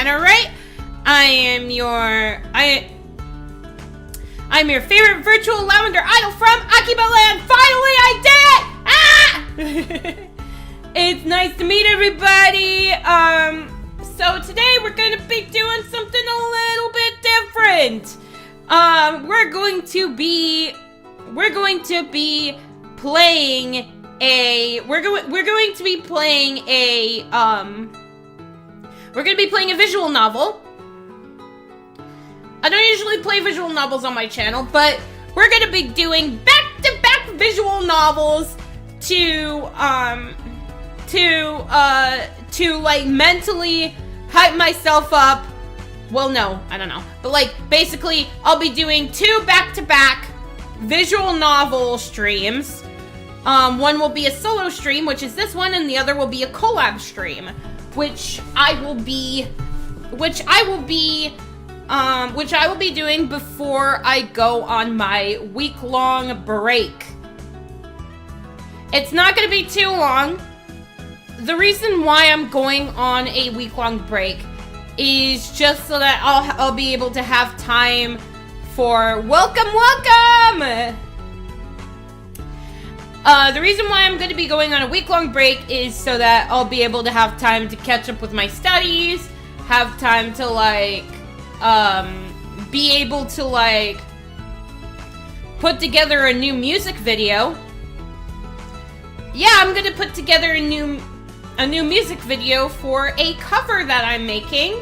Hannah Rite. I'm your favorite Virtual Lavender Idol from Akibaland. Finally, I did it! Ah! It's nice to meet everybody. So today we're gonna be doing something a little bit different. We're going to be playing a visual novel. I don't usually play visual novels on my channel, but we're gonna be doing back-to-back visual novels to like mentally hype myself up. Well, no, I don't know. But like basically I'll be doing 2 back-to-back visual novel streams. One will be a solo stream, which is this one, and the other will be a collab stream, which I will be doing before I go on my week-long break. It's not going to be too long. The reason why I'm going on a week-long break is just so that I'll be able to have time for welcome. The reason why I'm going to be going on a week-long break is so that I'll be able to have time to catch up with my studies, have time to be able to put together a new music video. Yeah, I'm gonna put together a new music video for a cover that I'm making.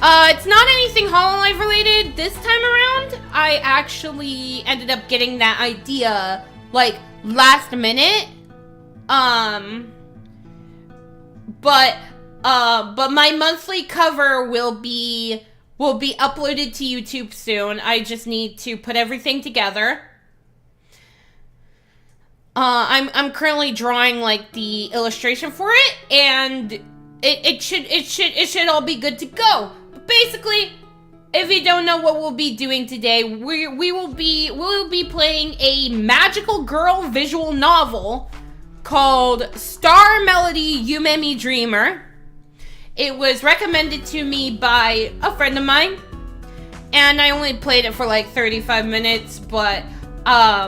It's not anything Hololive related this time around. I actually ended up getting that idea last minute. But my monthly cover will be uploaded to YouTube soon. I just need to put everything together. I'm currently drawing the illustration for it, and it should all be good to go. But basically, if you don't know what we'll be doing today, we will be playing a magical girl visual novel called Star Melody Yumemi Dreamer. It was recommended to me by a friend of mine, and I only played it for 35 minutes, but I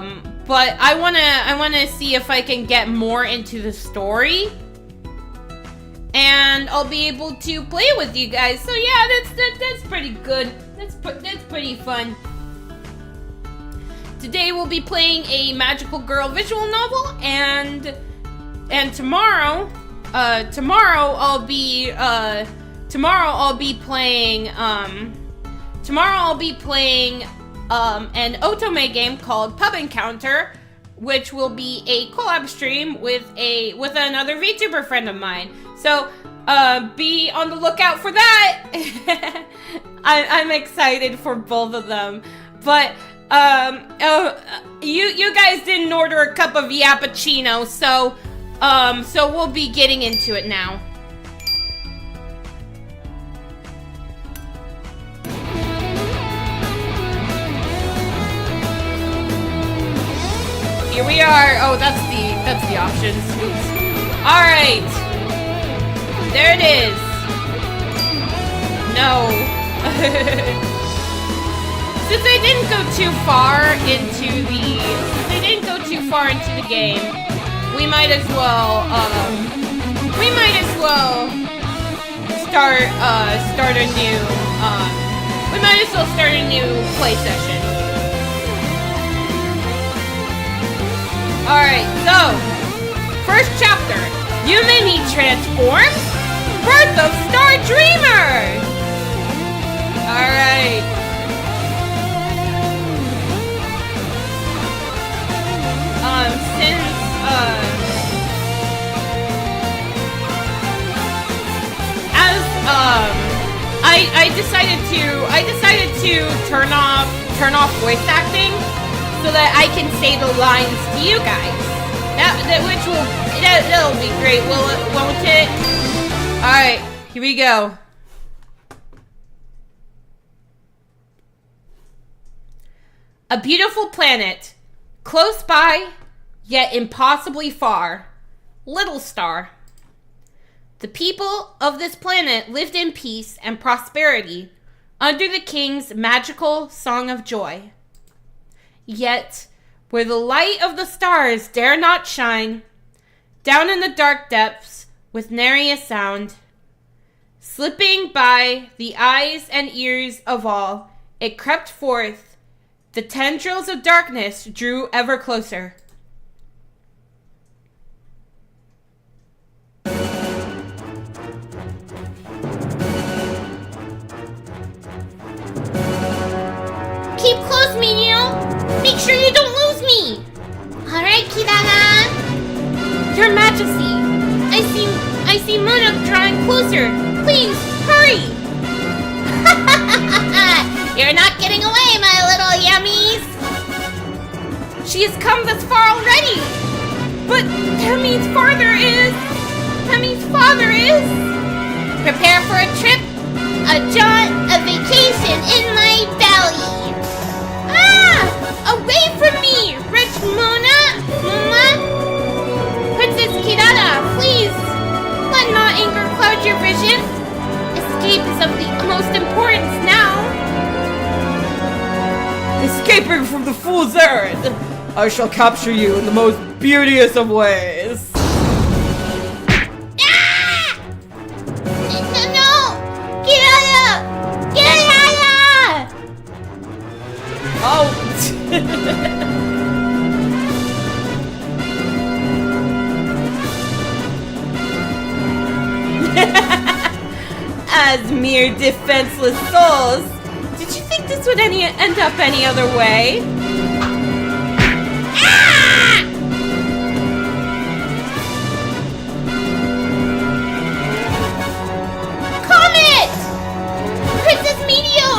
wanna see if I can get more into the story, and I'll be able to play it with you guys. So yeah, that's pretty good. That's pretty fun. Today we'll be playing a magical girl visual novel, and tomorrow I'll be playing an otome game called Pub Encounter, which will be a collab stream with another VTuber friend of mine. So be on the lookout for that. I'm excited for both of them. But you guys didn't order a cup of yappuccino, so we'll be getting into it now. Here we are. Oh, that's the options. Oops. All right. There it is. No. Since they didn't go too far into the game, we might as well start a new play session. Alright, so first chapter, Yumemi transforms, Birth of Star Dreamer. Alright. I decided to turn off voice acting so that I can say the lines to you guys. That'll be great, won't it? Alright, here we go. A beautiful planet, close by, yet impossibly far. Little star. The people of this planet lived in peace and prosperity under the king's magical song of joy. Yet, where the light of the stars dare not shine, down in the dark depths, with nary a sound, slipping by the eyes and ears of all, it crept forth. The tendrils of darkness drew ever closer. Keep close, Menial! Make sure you don't lose me! Alright, Kirana! Your Majesty, I see Mona drawing closer. Please, hurry! You're not getting away, my little yummies! She has come this far already! But Hemi's father is... Prepare for a trip, a jaunt, a vacation in my belly! Ah! Away from me, rich Mona! Princess Kirana, please! Let not anger cloud your vision. Escape is of the utmost importance now. Escaping from the fool's errand! I shall capture you in the most beauteous of ways! Ah! No! Kirana! Kirana! Oh! As mere defenseless souls, did you think this would end up any other way? Ah! Comet! Princess Meteor!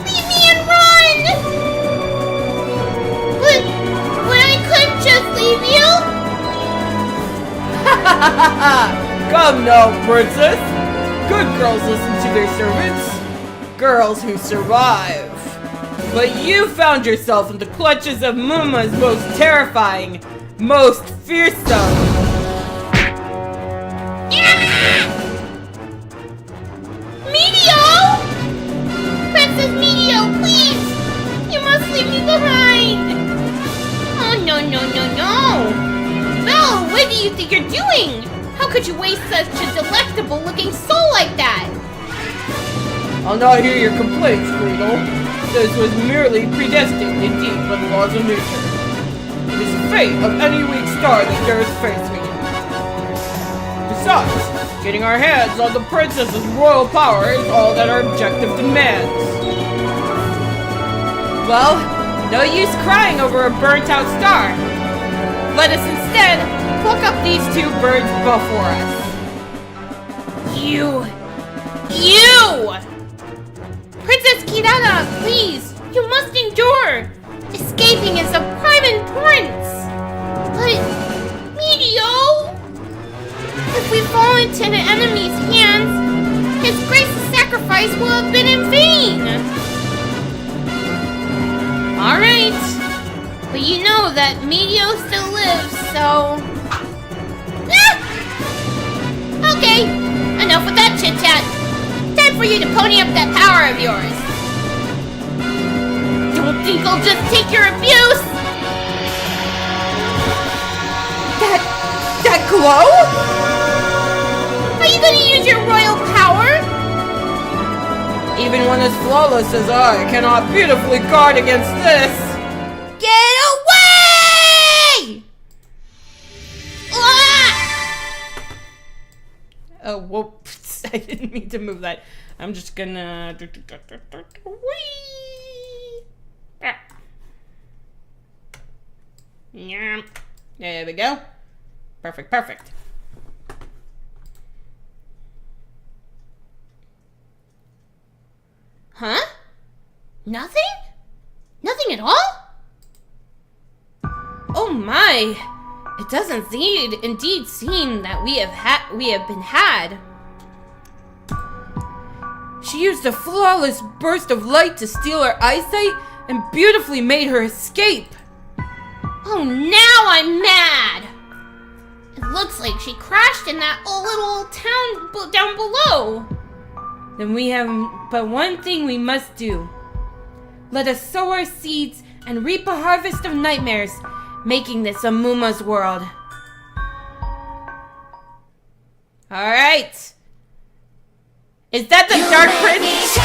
Leave me and run! But I couldn't just leave you! Come now, princess! Good girls listen to their servants. Girls who survive. But you found yourself in the clutches of Muma's most terrifying, most fearsome. Meteor! Princess Meteor, please! You must leave me behind! Oh, no. Belle, what do you think you're doing? How could you waste such a delectable-looking soul like that? I'll not hear your complaints, Greedle. This was merely predestined indeed by the laws of nature. It is the fate of any weak star that dares face me. Besides, getting our hands on the princess's royal power is all that our objective demands. Well, no use crying over a burnt-out star. Let us instead pluck up these two birds before us. You! Princess Kirana, please! You must endure! Escaping is of prime importance! But, Meteor! If we fall into the enemy's hands, his grace's sacrifice will have been in vain! Alright, but you know that Meteor still lives, so... Okay, enough with that chit-chat. Time for you to pony up that power of yours. Don't think I'll just take your abuse! That glow? Are you gonna use your royal power? Even one as flawless as I cannot beautifully guard against this. Get away! Ah! Oh, whoops. I didn't mean to move that. I'm just gonna... Whee! Yeah. There we go. Perfect. Huh? Nothing? Nothing at all? Oh my! It does indeed seem that we have been had. She used a flawless burst of light to steal her eyesight and beautifully made her escape. Oh, now I'm mad! It looks like she crashed in that little town down below. Then we have but one thing we must do. Let us sow our seeds and reap a harvest of nightmares, making this a Muma's world. Alright. Is that the Dark Prince?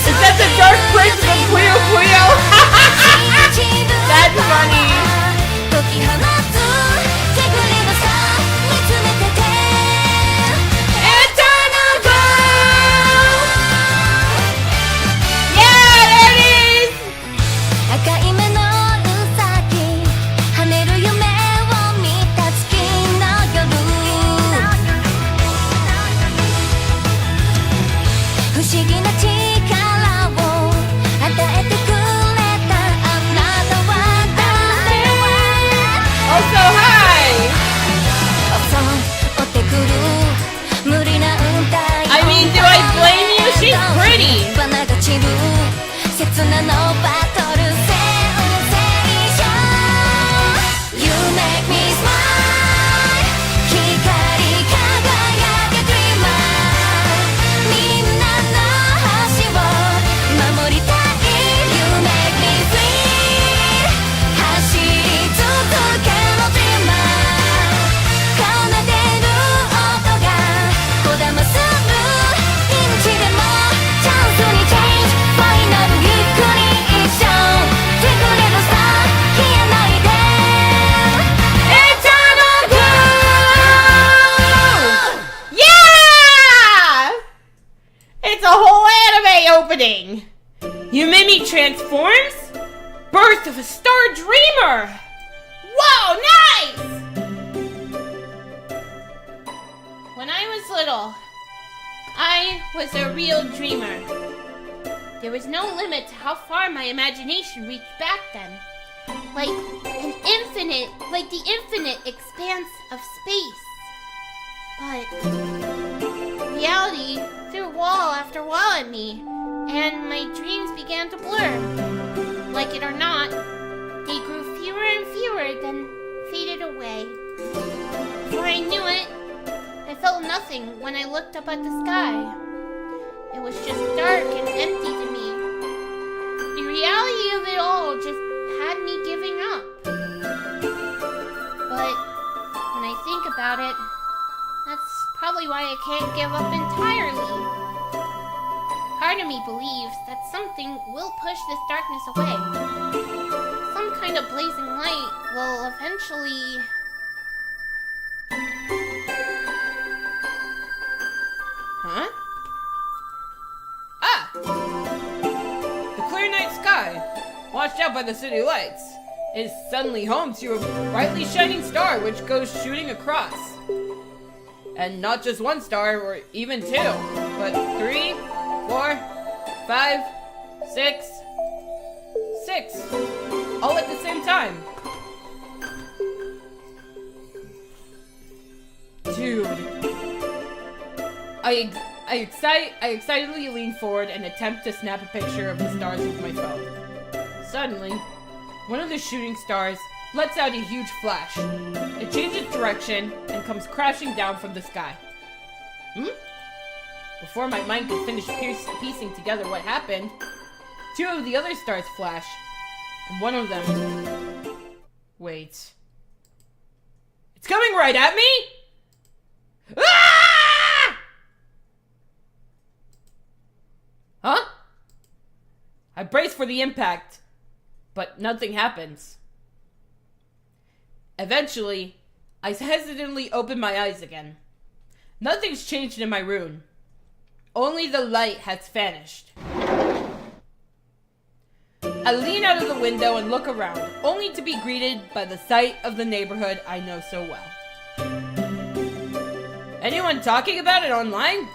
Is that the Dark Prince from Puyo Puyo? That's funny. Eternal Glow! Yeah, there it is! Also, hi! I mean, do I blame you? She's pretty! Opening. Yumemi transforms? Birth of a Star Dreamer! Whoa, nice! When I was little, I was a real dreamer. There was no limit to how far my imagination reached back then. Like the infinite expanse of space. But reality threw wall after wall at me, and my dreams began to blur. Like it or not, they grew fewer and fewer, then faded away. Before I knew it, I felt nothing when I looked up at the sky. It was just dark and empty to me. The reality of it all just had me giving up. But when I think about it, that's probably why I can't give up entirely. Part of me believes that something will push this darkness away. Some kind of blazing light will eventually... Huh? Ah! The clear night sky, washed out by the city lights, is suddenly home to a brightly shining star which goes shooting across. And not just one star, or even two, but 3, 4, 5, 6, 6, all at the same time. Dude. I excitedly lean forward and attempt to snap a picture of the stars with my phone. Suddenly, one of the shooting stars lets out a huge flash. It changes direction and comes crashing down from the sky. Before my mind could finish piecing together what happened, 2 of the other stars flash, and one of them... Wait. It's coming right at me?! Ah! Huh? I brace for the impact, but nothing happens. Eventually, I hesitantly open my eyes again. Nothing's changed in my room. Only the light has vanished. I lean out of the window and look around, only to be greeted by the sight of the neighborhood I know so well. Anyone talking about it online?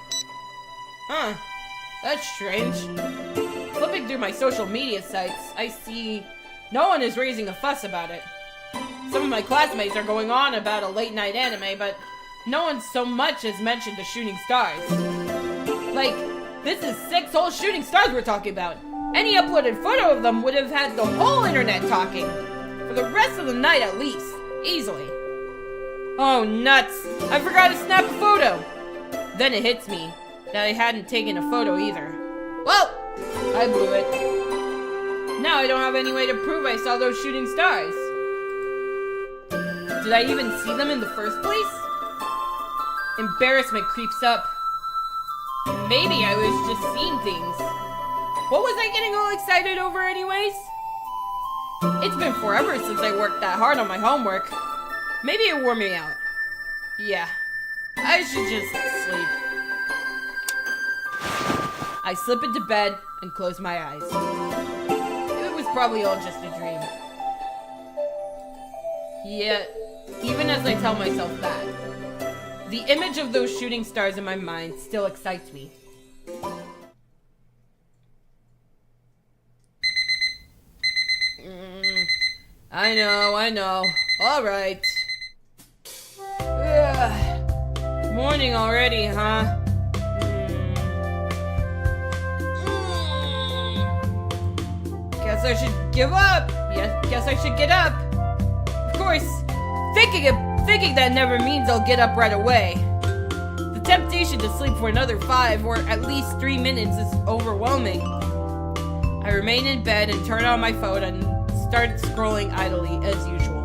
Huh, that's strange. Flipping through my social media sites, I see no one is raising a fuss about it. Some of my classmates are going on about a late night anime, but no one so much as mentioned the shooting stars. Like, this is 6 whole shooting stars we're talking about. Any uploaded photo of them would have had the whole internet talking. For the rest of the night at least. easily. Oh, nuts! I forgot to snap a photo! Then it hits me that I hadn't taken a photo either. Well, I blew it. Now I don't have any way to prove I saw those shooting stars. Did I even see them in the first place? Embarrassment creeps up. Maybe I was just seeing things. What was I getting all excited over anyways? It's been forever since I worked that hard on my homework. Maybe it wore me out. Yeah, I should just sleep. I slip into bed and close my eyes. It was probably all just a dream. Yet, even as I tell myself that, the image of those shooting stars in my mind still excites me. I know. All right. Ugh. Morning already, huh? Guess I should give up. Yes, guess I should get up. Of course, thinking that never means I'll get up right away. The temptation to sleep for another 5 or at least 3 minutes is overwhelming. I remain in bed and turn on my phone and start scrolling idly as usual.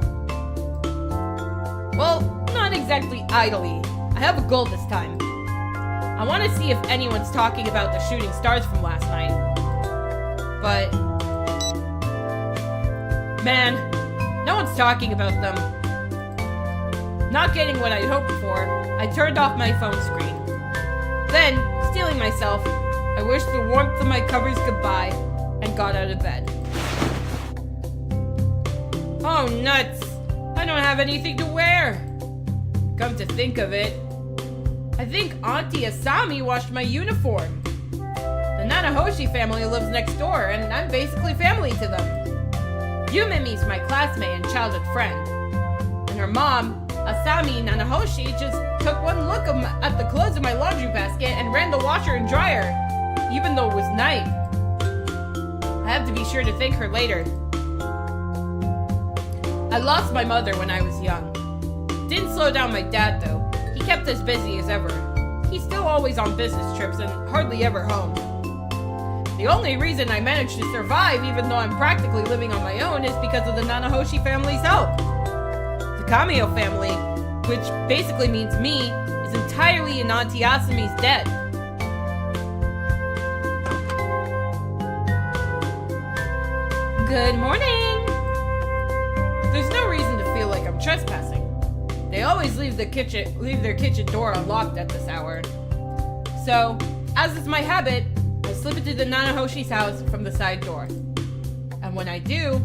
Well, not exactly idly. I have a goal this time. I want to see if anyone's talking about the shooting stars from last night. But man, no one's talking about them. Not getting what I'd hoped for, I turned off my phone screen. Then, steeling myself, I wished the warmth of my covers goodbye and got out of bed. Oh, nuts! I don't have anything to wear! Come to think of it, I think Auntie Asami washed my uniform. The Nanahoshi family lives next door, and I'm basically family to them. Yumemi's my classmate and childhood friend. And her mom, Asami Nanahoshi, just took one look at the clothes in my laundry basket and ran the washer and dryer, even though it was night. I have to be sure to thank her later. I lost my mother when I was young. Didn't slow down my dad though. He kept us busy as ever. He's still always on business trips and hardly ever home. The only reason I managed to survive even though I'm practically living on my own is because of the Nanahoshi family's help. The Kamio family, which basically means me, is entirely in Auntie Asami's debt. Good morning! There's no reason to feel like I'm trespassing. They always leave their kitchen door unlocked at this hour. So, as is my habit, I slip into the Nanahoshi's house from the side door. And when I do...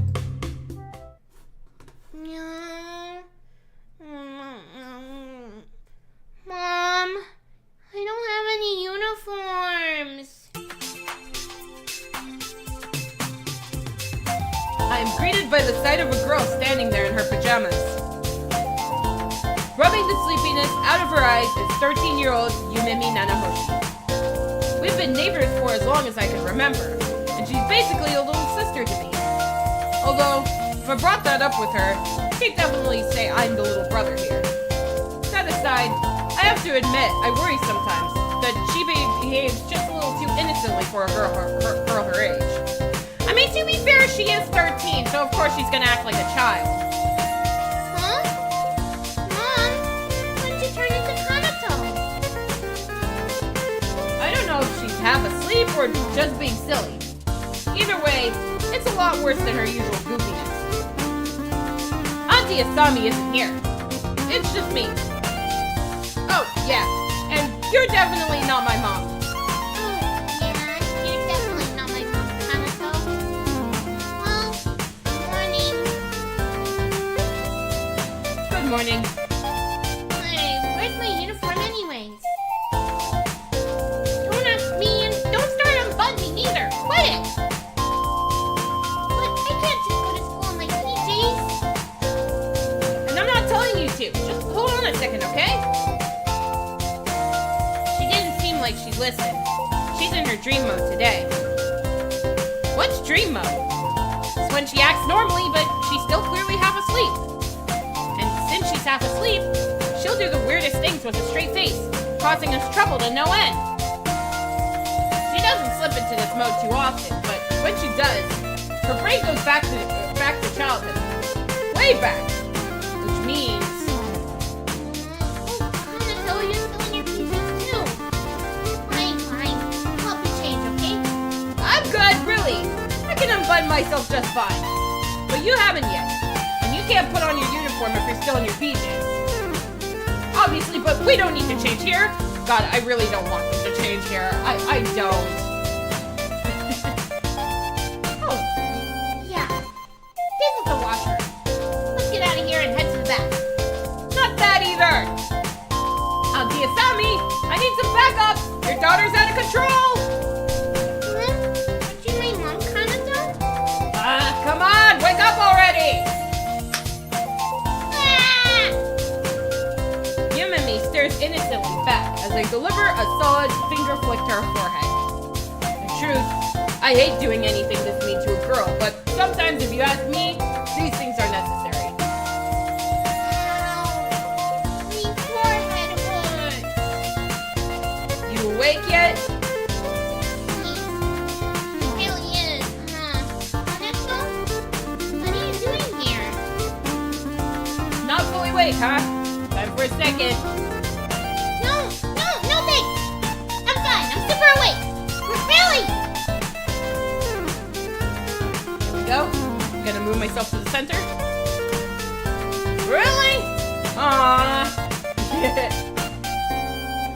Mom, I don't have any uniforms. I am greeted by the sight of a girl standing there in her pajamas. Rubbing the sleepiness out of her eyes is 13-year-old Yumemi Nanahoshi. We've been neighbors for as long as I can remember, and she's basically a little sister to me. Although, if I brought that up with her, she'd definitely say I'm the little brother here. That aside, I have to admit I worry sometimes that she behaves just a little too innocently for a girl her age. I mean, to be fair, she is 13, so of course she's gonna act like a child. Huh? Mom, when did you turn into Kanato? I don't know if she's half asleep or just being silly. Either way, it's a lot worse than her usual goofiness. Auntie Asami isn't here. It's just me. Oh, yeah, and you're definitely not my mom. Good morning. Hey, where's my uniform anyways? Don't ask me and don't start unbuttoning either. Quit it! But I can't just go to school in my PJs. And I'm not telling you to. Just hold on a second, okay? She didn't seem like she listened. She's in her dream mode today. What's dream mode? It's when she acts normally, but she's still clearly half asleep. And half asleep, she'll do the weirdest things with a straight face, causing us trouble to no end. She doesn't slip into this mode too often, but when she does, her brain goes back to childhood. Way back. Which means... Hannah, you're still in your PJs too. Fine. I'll help you change, okay? I'm good, really. I can unbutton myself just fine. But you haven't yet. And you can't put on your uniform if you're still in your PJs. Obviously, but we don't need to change here. God, I really don't want them to change here. I don't. Oh. Yeah. This is the washer. Let's get out of here and head to the back. Not that either. Auntie Asami, I need some backup. Your daughter's out of control. Would you mind Mom kinda done? Come on, wake up already. Yumemi stares innocently back as I deliver a solid finger flick to her forehead. In truth, I hate doing anything this mean to a girl, but sometimes if you ask me, these things are necessary. Ow. My forehead hurts. You awake yet? It really is. Hanako? What are you doing here? Not fully awake, huh? Time for a second. No thanks. I'm fine. I'm super awake. Really? Here we go. I'm gonna move myself to the center. Really? Aww.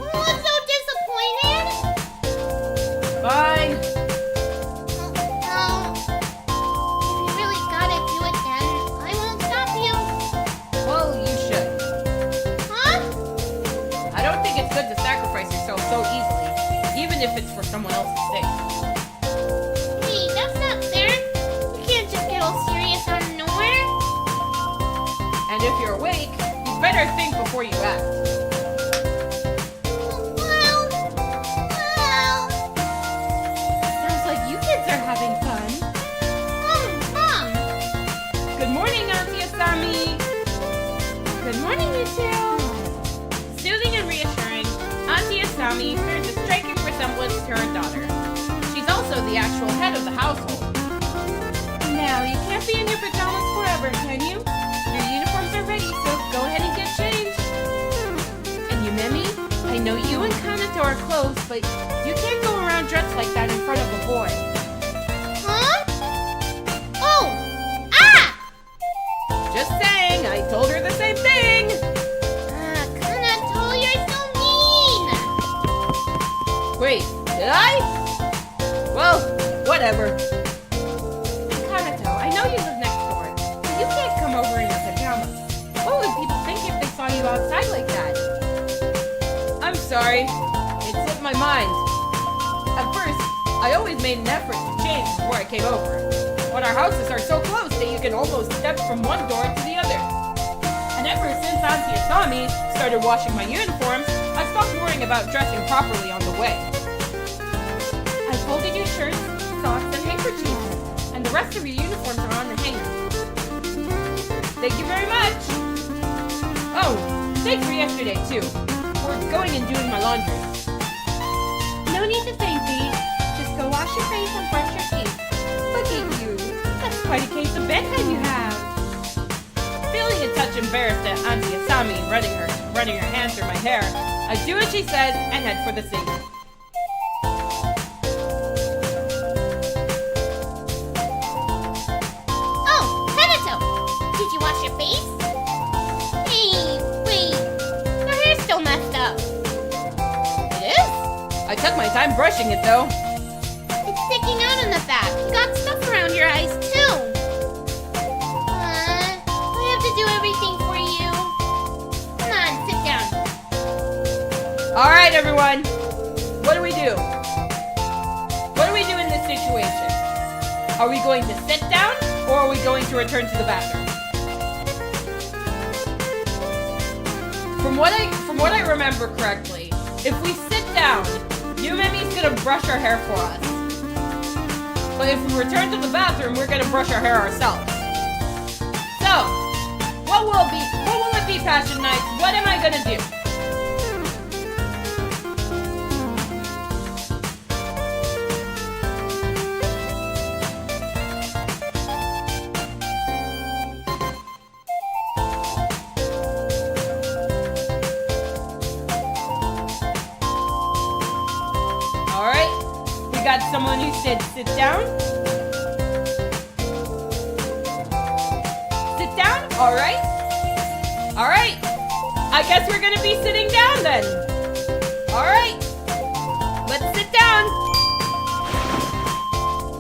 Oh, I'm so disappointed. Fine. Well, if you really gotta do it then, I won't stop you. Well, you should. Huh? I don't think it's good to sacrifice yourself so easily, even if it's for someone else's sake. Hey, that's not fair. You can't just get all serious out of nowhere. And if you're awake, you better think before you act. Well. Sounds like you kids are having fun. Mom. Good morning, Auntie Asami. Good morning, you two. Soothing and reassuring, Auntie Asami bears a striking resemblance to her daughter. She's also the actual head of the household. Now, you can't be in your pajamas forever, can you? Your uniforms are ready, so go ahead and get changed. And Yumemi, I know you and Kanato are close, but you can't go around dressed like that in front of a boy. Huh? Oh! Ah! Just saying, I told her the same thing. Kanato, you're so mean! Wait, did I? Well, whatever. Kanato, I know you live next door, but you can't come over in your pajamas. What would people think if they saw you outside like that? I'm sorry. It slipped my mind. At first, I always made an effort to change before I came over. But our houses are so close that you can almost step from one door to the other. And ever since Auntie Asami started washing my uniforms, I stopped worrying about dressing properly on the way. I folded your shirts, socks, and handkerchiefs, and the rest of your uniforms are on the hanger. Thank you very much! Oh, thanks for yesterday, too. For going and doing my laundry. No need to thank me. Just go wash your face and brush your teeth. Look at you. That's quite a case of bedtime you have. Feeling a touch embarrassed at Auntie Asami running her hand through my hair, I do as she says and head for the sink. Oh, Kanato! Did you wash your face? Hey, wait. Your hair's still messed up. It is? I took my time brushing it though. It's sticking out in the back. You got stuff around your eyes, too. I have to do everything for you. Come on, sit down. Alright everyone, what do we do? What do we do in this situation? Are we going to sit down or are we going to return to the bathroom? From what I remember correctly, if we sit down, Yumemi's gonna brush our hair for us. But if we return to the bathroom, we're gonna brush our hair ourselves. So, what will it be Passion Nights, what am I gonna do? Alright, we got someone who said sit down. Sit down, alright. Alright, I guess we're gonna be sitting down then. Alright, let's sit down.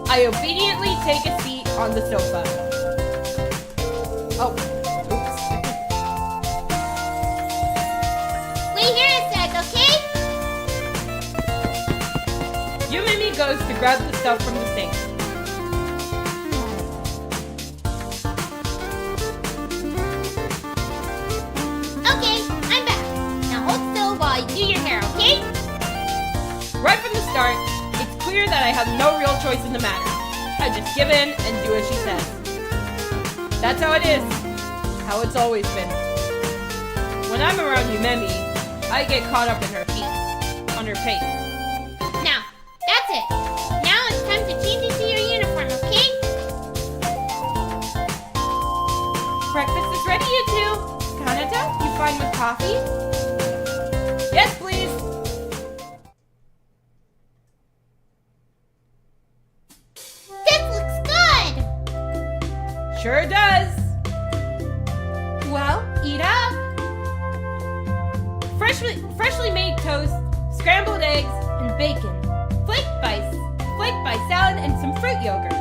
I obediently take a seat on the sofa. Oh, oops. Wait here a sec, okay? Yumemi goes to grab the stuff from the sink. Okay, I'm back. Now hold still while I do your hair, okay? Right from the start, it's clear that I have no real choice in the matter. I just give in and do as she says. That's how it is. How it's always been. When I'm around Yumemi, I get caught up in her pace. On her pace. Now, that's it. Now it's time to change into your uniform, okay? Breakfast is ready, you two. Kanata, you fine with coffee? Yes, please. This looks good! Sure does. Well, eat up. Freshly made toast, scrambled eggs, and bacon. Flaked by salad and some fruit yogurt.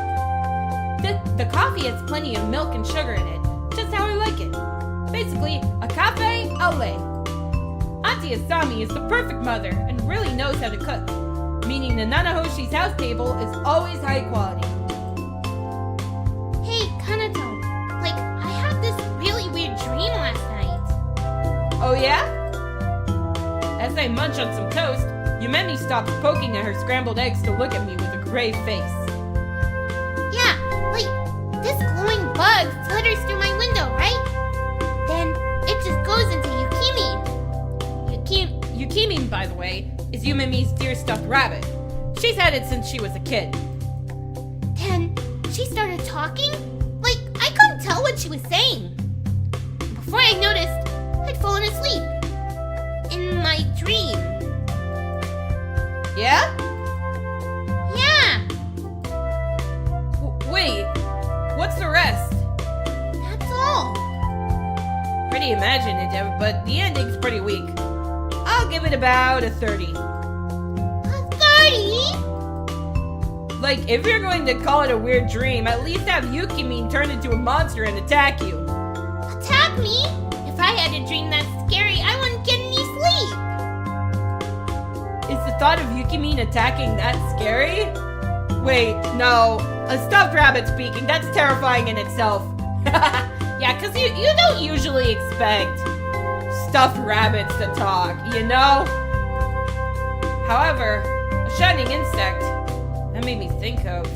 The coffee has plenty of milk and sugar in it, just how I like it. Basically, a cafe au lait. Auntie Asami is the perfect mother and really knows how to cook, meaning the Nanahoshi's house table is always high quality. Hey, Kanato, I had this really weird dream last night. Oh yeah? As I munch on some toast, Yumemi stops poking at her scrambled eggs to look at me with a grave face. Yeah, this glowing bug flutters through my window, right? Then it just goes into Yukimi. Yukimi, by the way, is Yumemi's dear stuffed rabbit. She's had it since she was a kid. Then she started talking? I couldn't tell what she was saying. Before I noticed, I'd fallen asleep. In my dream. Yeah? Yeah, Wait, what's the rest? that's all. Pretty imaginative, but the ending's pretty weak. I'll give it about a 30. A 30? If you're going to call it a weird dream, at least have Yukimi turn into a monster and attack you. Attack me? If I had a dream that scary, I wouldn't get any sleep. Is the thought of Yukimi attacking that scary? Wait, no. A stuffed rabbit speaking, that's terrifying in itself. Yeah, because you don't usually expect stuffed rabbits to talk, you know? However, a shining insect, that made me think of...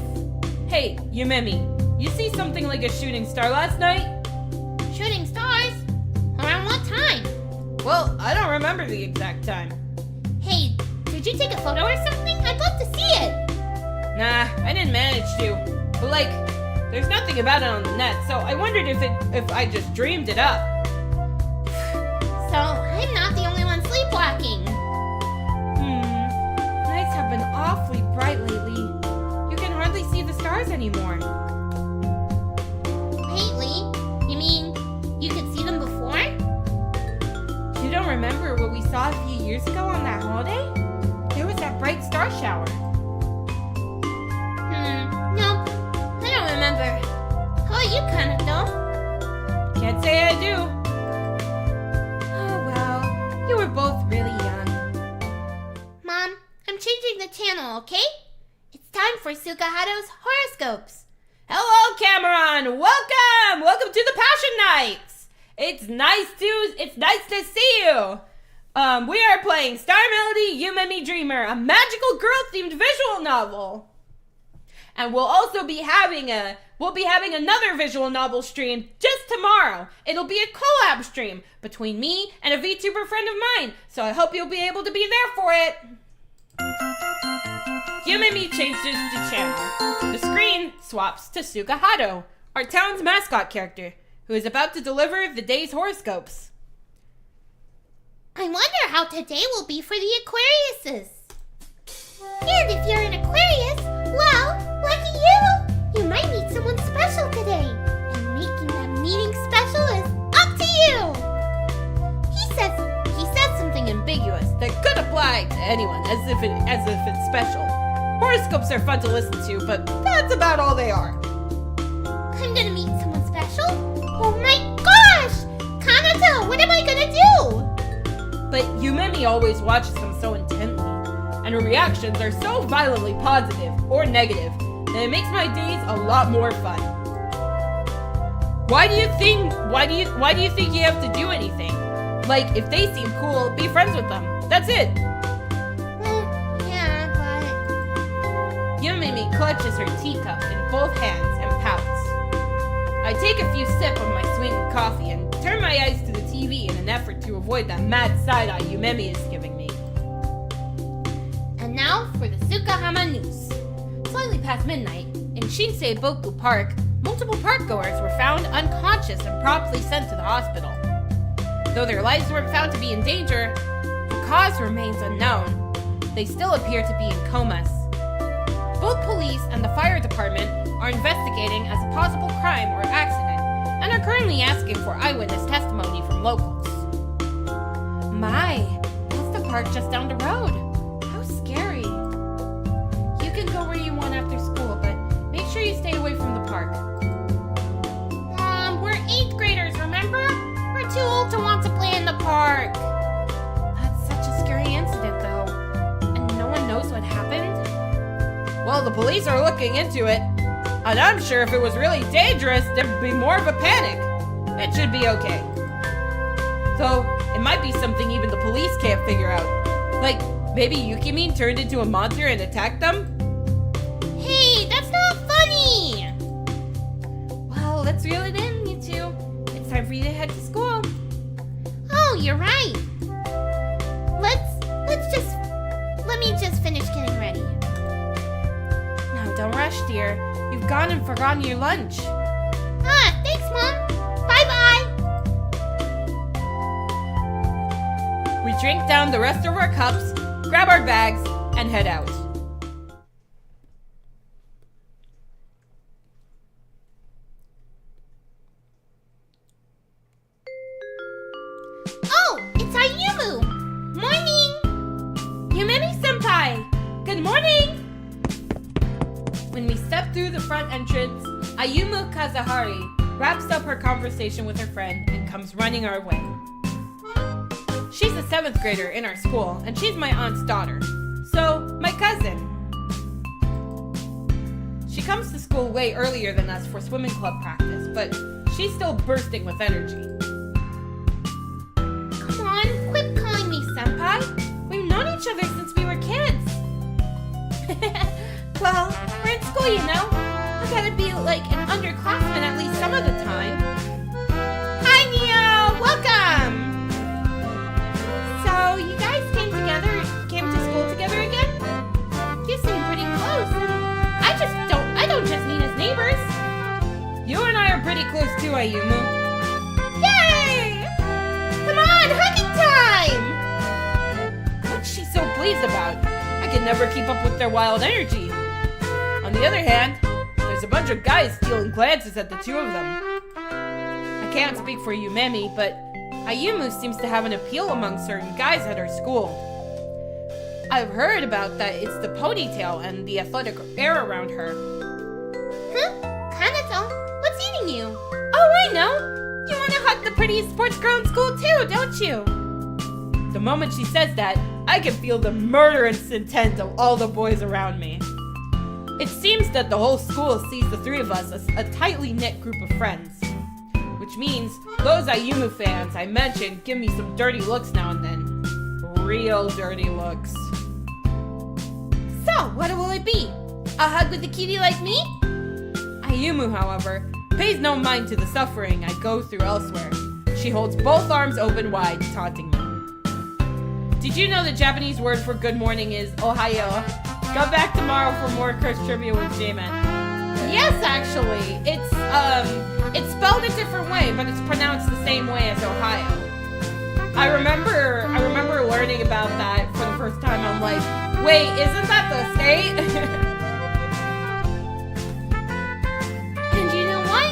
Hey, Yumemi, you see something like a shooting star last night? Shooting stars? Around what time? Well, I don't remember the exact time. Hey, did you take a photo or something? I'd love to see it. Nah, I didn't manage to. But there's nothing about it on the net, so I wondered if I just dreamed it up. So, I'm not the only one sleepwalking. Nights have been awfully bright lately. You can hardly see the stars anymore. Lately? You mean you could see them before? You don't remember what we saw a few years ago on that holiday? There was that bright star shower. Nope. I don't remember. How about you, Kanato? Can't say I do. Oh well, you were both really young. Mom, I'm changing the channel, okay? It's time for Sukaharu's horoscopes. Hello, Cameron. Welcome to the Passion Nights. It's nice to see you. We are playing Star Melody Yumemi Dreamer, a magical girl-themed visual novel. And we'll also be having another visual novel stream just tomorrow. It'll be a collab stream between me and a VTuber friend of mine, so I hope you'll be able to be there for it. Yumemi changes the channel. The screen swaps to Sukahado, our town's mascot character, who is about to deliver the day's horoscopes. I wonder how today will be for the Aquariuses. And if you're an Aquarius, well, lucky you! You might meet someone special today. And making that meeting special is up to you! He says something ambiguous that could apply to anyone as if it's special. Horoscopes are fun to listen to, but that's about all they are. I'm gonna meet someone special? Oh my gosh! Kanato, what am I gonna do? But Yumemi always watches them so intently, and her reactions are so violently positive or negative that it makes my days a lot more fun. Why do you think you have to do anything? Like, if they seem cool, be friends with them. That's it. Yeah, but... Yumemi clutches her teacup in both hands and pouts. I take a few sips of my sweetened coffee and turn my eyes to the TV in an effort to avoid that mad side-eye Yumemi is giving me. And now for the Sukahama news. Slightly past midnight, in Shinsei Boku Park, multiple parkgoers were found unconscious and promptly sent to the hospital. Though their lives weren't found to be in danger, the cause remains unknown. They still appear to be in comas. Both police and the fire department are investigating as a possible crime or accident and are currently asking for eyewitness testimony from locals. My, that's the park just down the road. How scary. You can go where you want after school, but make sure you stay away from the park. Mom, we're 8th graders, remember? We're too old to want to play in the park. That's such a scary incident, though. And no one knows what happened? Well, the police are looking into it. And I'm sure if it was really dangerous, there'd be more of a panic. It should be okay. Though, it might be something even the police can't figure out. Like, maybe Yukimi turned into a monster and attacked them? Hey, that's not funny! Well, let's reel it in, you two. It's time for you to head to school. Oh, you're right. Let me just finish getting ready. Now, don't rush, dear. You've gone and forgotten your lunch. Ah, thanks, Mom. Bye-bye. We drink down the rest of our cups, grab our bags, and head out. Oh, it's Ayumu. Morning. Yumemi-senpai! Good morning! When we step through the front entrance, Ayumu Kazahari wraps up her conversation with her friend and comes running our way. She's a 7th grader in our school, and she's my aunt's daughter, so my cousin. She comes to school way earlier than us for swimming club practice, but she's still bursting with energy. Come on, quit calling me senpai. We've known each other since we were kids. Well, we're in school, you know. I gotta be like an underclassman at least some of the time. Hi, Neo! Welcome! So, you guys came to school together again? You seem pretty close. I don't just mean as neighbors. You and I are pretty close too, Ayumu. Yay! Come on, hugging time! What's she so pleased about? I can never keep up with their wild energy. On the other hand, there's a bunch of guys stealing glances at the two of them. I can't speak for Yumemi, but Ayumu seems to have an appeal among certain guys at her school. I've heard about that it's the ponytail and the athletic air around her. Huh? Kanato, what's eating you? Oh, I know! You want to hug the prettiest sports girl in school too, don't you? The moment she says that, I can feel the murderous intent of all the boys around me. It seems that the whole school sees the three of us as a tightly knit group of friends. Which means those Ayumu fans I mentioned give me some dirty looks now and then. Real dirty looks. So, what will it be? A hug with a cutie like me? Ayumu, however, pays no mind to the suffering I go through elsewhere. She holds both arms open wide, taunting me. Did you know the Japanese word for good morning is Ohayo? Come back tomorrow for more Curse Trivia with J-Man. Yes, actually. It's spelled a different way, but it's pronounced the same way as Ohio. I remember learning about that for the first time. I'm like, wait, isn't that the state? And you know what?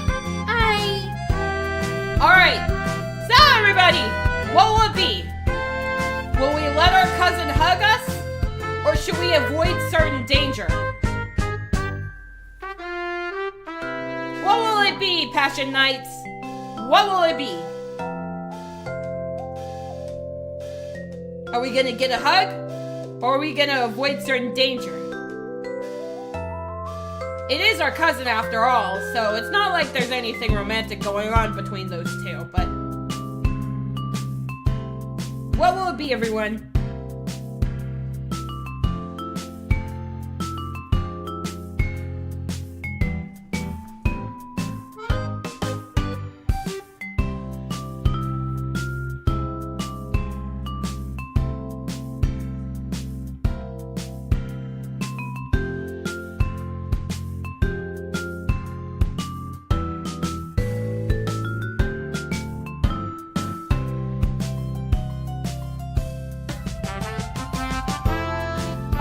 Alright, so everybody, what will it be? Will we let our cousin hug us? Or should we avoid certain danger? What will it be, Passion Knights? What will it be? Are we gonna get a hug? Or are we gonna avoid certain danger? It is our cousin after all, so it's not like there's anything romantic going on between those two, but... What will it be, everyone?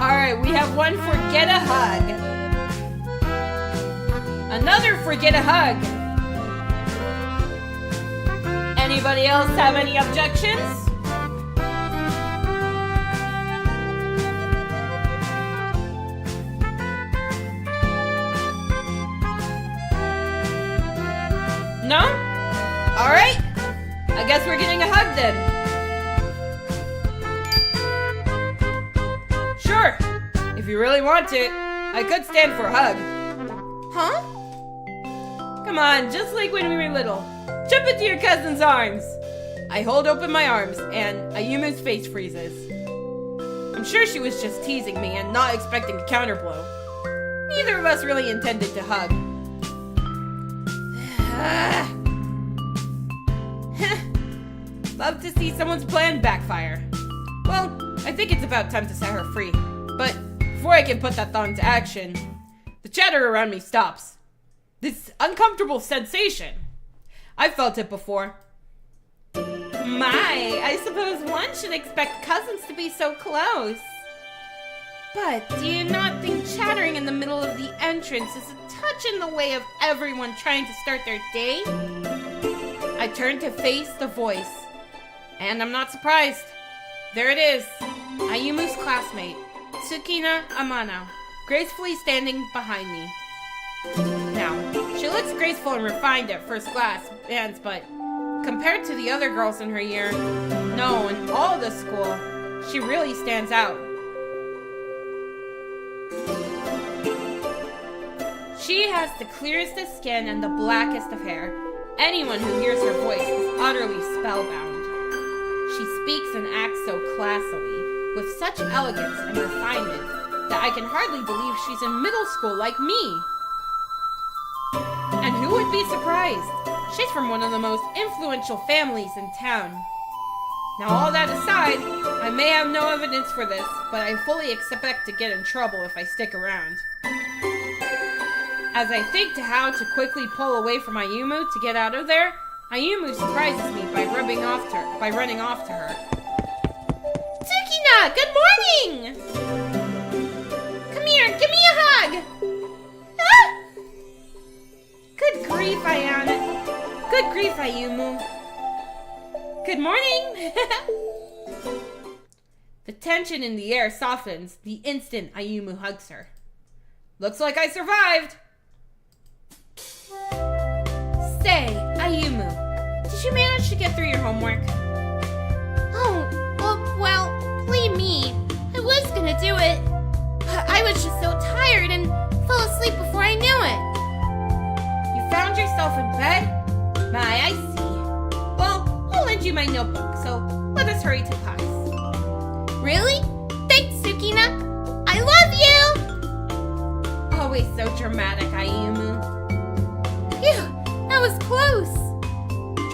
Alright, we have one forget a hug. Another forget a hug. Anybody else have any objections? No? Alright. I guess we're getting a hug then. Sure, if you really want it, I could stand for a hug. Huh? Come on, just like when we were little. Jump into your cousin's arms. I hold open my arms, and Ayumu's face freezes. I'm sure she was just teasing me and not expecting a counterblow. Neither of us really intended to hug. Love to see someone's plan backfire. Well, I think it's about time to set her free. But before I can put that thought into action, the chatter around me stops. This uncomfortable sensation. I've felt it before. My, I suppose one should expect cousins to be so close. But do you not think chattering in the middle of the entrance is a touch in the way of everyone trying to start their day? I turn to face the voice, and I'm not surprised. There it is, Ayumu's classmate, Tsukina Amano, gracefully standing behind me. Now, she looks graceful and refined at first glance, but compared to the other girls in her year, no, in all the school, she really stands out. She has the clearest of skin and the blackest of hair. Anyone who hears her voice is utterly spellbound. She speaks and acts so classily, with such elegance and refinement, that I can hardly believe she's in middle school like me. And who would be surprised? She's from one of the most influential families in town. Now all that aside, I may have no evidence for this, but I fully expect to get in trouble if I stick around. As I think to how to quickly pull away from Ayumu to get out of there, Ayumu surprises me by running off to her. Tsukina, good morning! Come here, give me a hug! Ah! Good grief, Ayana. Good grief, Ayumu. Good morning! The tension in the air softens the instant Ayumu hugs her. Looks like I survived! Say, Ayumu, did you manage to get through your homework? Oh, well, believe me, I was gonna do it. But I was just so tired and fell asleep before I knew it. You found yourself in bed? My, I see. Well, I'll lend you my notebook, so let us hurry to class. Really? Thanks, Tsukina. I love you! Always so dramatic, Ayumu. Phew,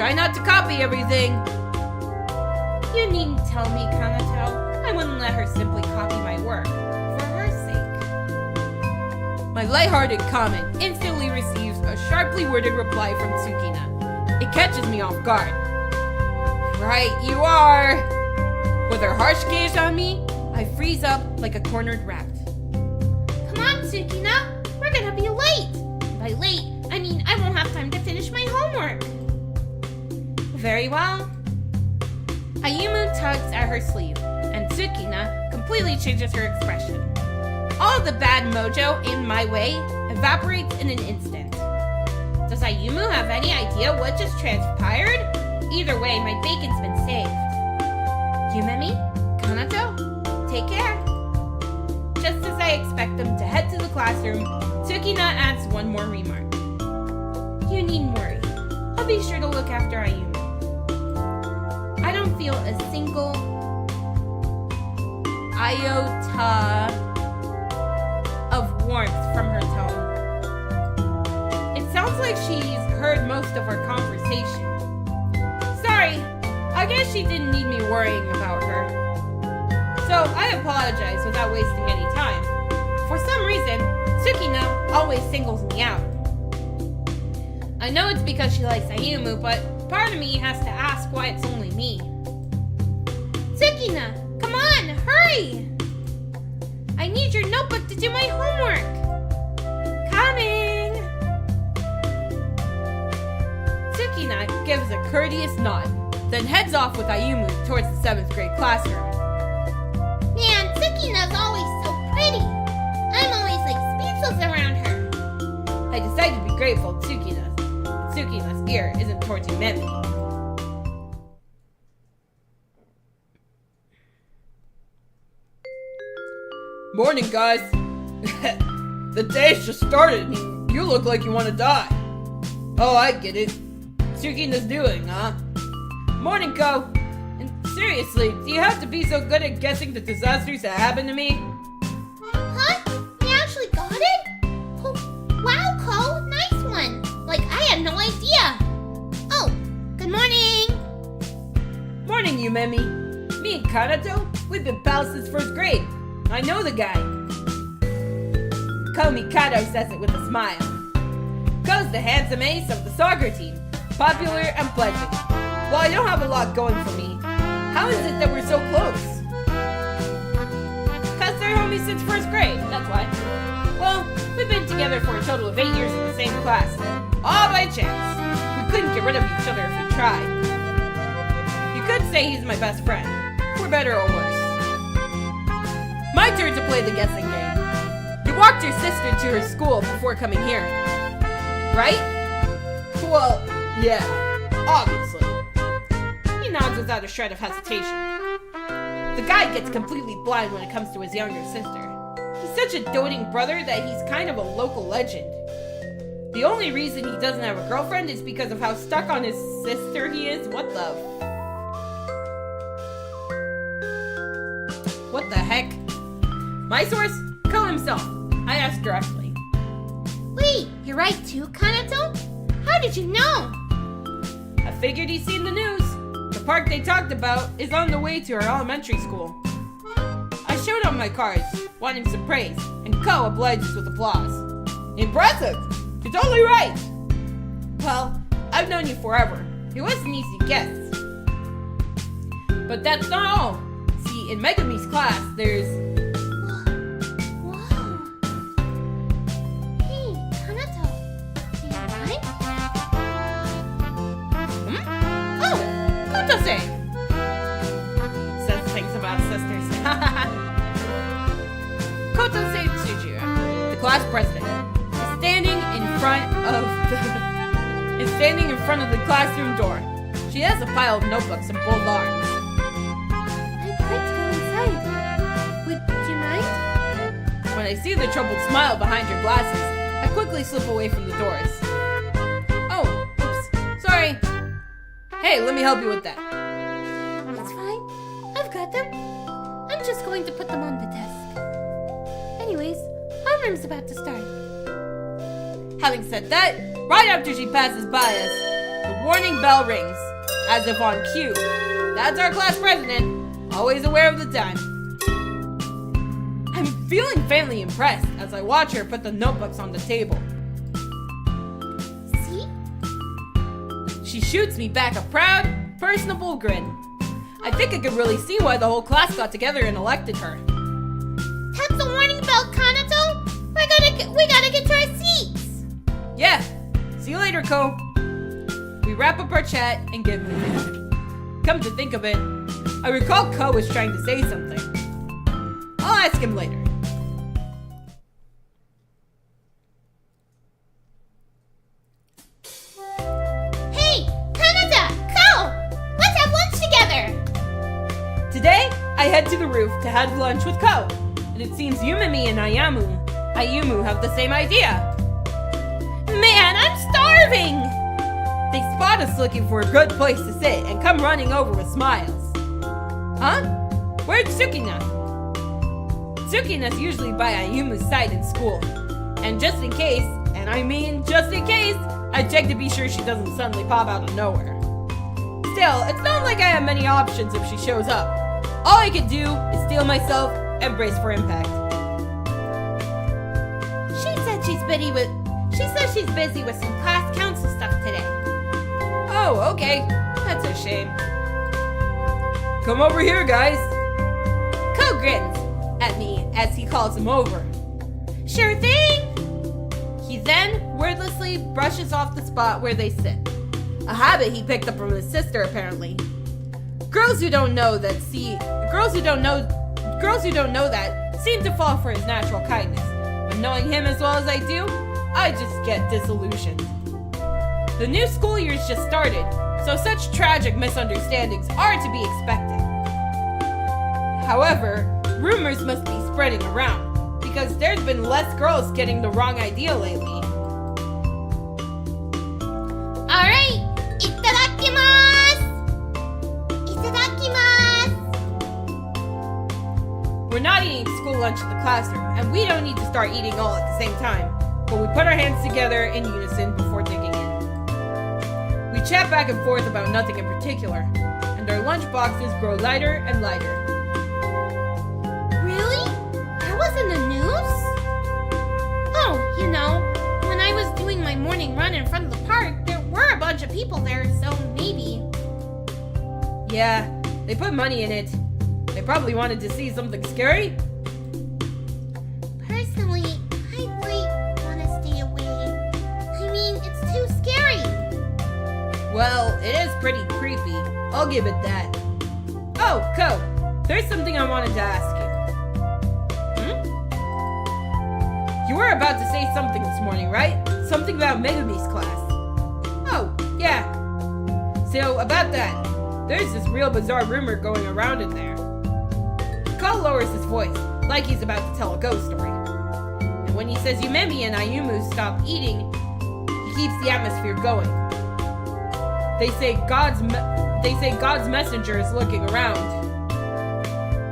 Try not to copy everything. You needn't tell me, Kanato. I wouldn't let her simply copy my work. For her sake. My lighthearted comment instantly receives a sharply worded reply from Tsukina. It catches me off guard. Right, you are! With her harsh gaze on me, I freeze up like a cornered rat. Come on, Tsukina. We're gonna be late. By late, I mean I won't have time to finish my homework. Very well. Ayumu tugs at her sleeve, and Tsukina completely changes her expression. All the bad mojo in my way evaporates in an instant. Does Ayumu have any idea what just transpired? Either way, my bacon's been saved. Yumemi, Kanato, take care. Just as I expect them to head to the classroom, Tsukina adds one more remark. You needn't worry. I'll be sure to look after Ayumu. I don't feel a single iota of warmth from her tone. It sounds like she's heard most of our conversation. Sorry, I guess she didn't need me worrying about her. So I apologize without wasting any time. For some reason, Tsukina always singles me out. I know it's because she likes Ayumu, but part of me has to ask why it's only me. Tsukina, come on, hurry! I need your notebook to do my homework. Coming! Tsukina gives a courteous nod, then heads off with Ayumu towards the 7th grade classroom. Man, Tsukina's always so pretty. I'm always like speechless around her. I decide to be grateful Tsukina's ear isn't towards Yumemi. Morning, guys. The day's just started. You look like you want to die. Oh, I get it. Tsukina's doing, huh? Morning, Ko. And seriously, do you have to be so good at guessing the disasters that happen to me? Huh? You actually got it? Oh, wow, Ko. Nice one. Like, I had no idea. Oh, good morning. Morning, Yumemi. Me and Kanato, we've been pals since 1st grade. I know the guy. Ko Mikado says it with a smile. Ko's the handsome ace of the soccer team, popular and pleasant. While I don't have a lot going for me, how is it that we're so close? Cause they're homies since 1st grade, that's why. Well, we've been together for a total of 8 years in the same class. All by chance. We couldn't get rid of each other if we tried. You could say he's my best friend, for better or worse. My turn to play the guessing game. You walked your sister to her school before coming here, right? Well, yeah, obviously. He nods without a shred of hesitation. The guy gets completely blind when it comes to his younger sister. He's such a doting brother that he's kind of a local legend. The only reason he doesn't have a girlfriend is because of how stuck on his sister he is. What the heck? My source? Ko himself. I asked directly. Wait, you're right too, Kanato? How did you know? I figured he's seen the news. The park they talked about is on the way to our elementary school. I showed him my cards, wanting some praise, and Ko obliges with applause. Impressive! You're totally right! Well, I've known you forever. It was an easy guess. But that's not all. See, in Megami's class, there's... Wow. Hey, Kanato. Are you alright? Oh! Kotose! Says things about sisters. Kotose Tsujiro, the class president, is standing in front of the classroom door. She has a pile of notebooks and bold arms. I'd like to go inside. Would you mind? When I see the troubled smile behind her glasses, I quickly slip away from the doors. Oh, oops, sorry. Hey, let me help you with that. It's fine. I've got them. I'm just going to put them on the desk. Anyways, homeroom's about to start. Having said that, right after she passes by us, the warning bell rings, as if on cue. That's our class president, always aware of the time. I'm feeling faintly impressed as I watch her put the notebooks on the table. See? She shoots me back a proud, personable grin. I think I could really see why the whole class got together and elected her. Tap the warning bell, Kanato. We gotta get to our seats. Yeah, see you later, Ko. We wrap up our chat and get moving. Come to think of it, I recall Ko was trying to say something. I'll ask him later. Hey, Kanata, Ko! Let's have lunch together. Today, I head to the roof to have lunch with Ko, and it seems Yumemi and Ayumu have the same idea. Man, I'm starving! They spot us looking for a good place to sit and come running over with smiles. Huh? Where's Tsukina? Tsukina's usually by Ayumu's side in school. And just in case, and I mean just in case, I check to be sure she doesn't suddenly pop out of nowhere. Still, it's not like I have many options if she shows up. All I can do is steel myself and brace for impact. She said she's busy with some class council stuff today. Oh, okay. That's a shame. Come over here, guys. Ko grins at me as he calls him over. Sure thing! He then wordlessly brushes off the spot where they sit. A habit he picked up from his sister, apparently. Girls who don't know that seem to fall for his natural kindness. But knowing him as well as I do, I just get disillusioned. The new school year's just started, so such tragic misunderstandings are to be expected. However, rumors must be spreading around, because there's been less girls getting the wrong idea lately. Alright, itadakimasu! Itadakimasu! We're not eating school lunch in the classroom, and we don't need to start eating all at the same time, but we put our hands together in unison before digging in. We chat back and forth about nothing in particular, and our lunch boxes grow lighter and lighter. Really? That was in the news? Oh, when I was doing my morning run in front of the park, there were a bunch of people there, so maybe. Yeah, they put money in it. They probably wanted to see something scary. Personally, I might want to stay away. I mean, it's too scary. Well, it is pretty creepy. I'll give it that. Oh, Ko, there's something I wanted to ask you. You were about to say something this morning, right? Something about Megumi's class. Oh, yeah. So, about that, there's this real bizarre rumor going around in there. Ko lowers his voice, like he's about to tell a ghost story. And when he says Yumemi and Ayumu stop eating, he keeps the atmosphere going. They say God's messenger is looking around.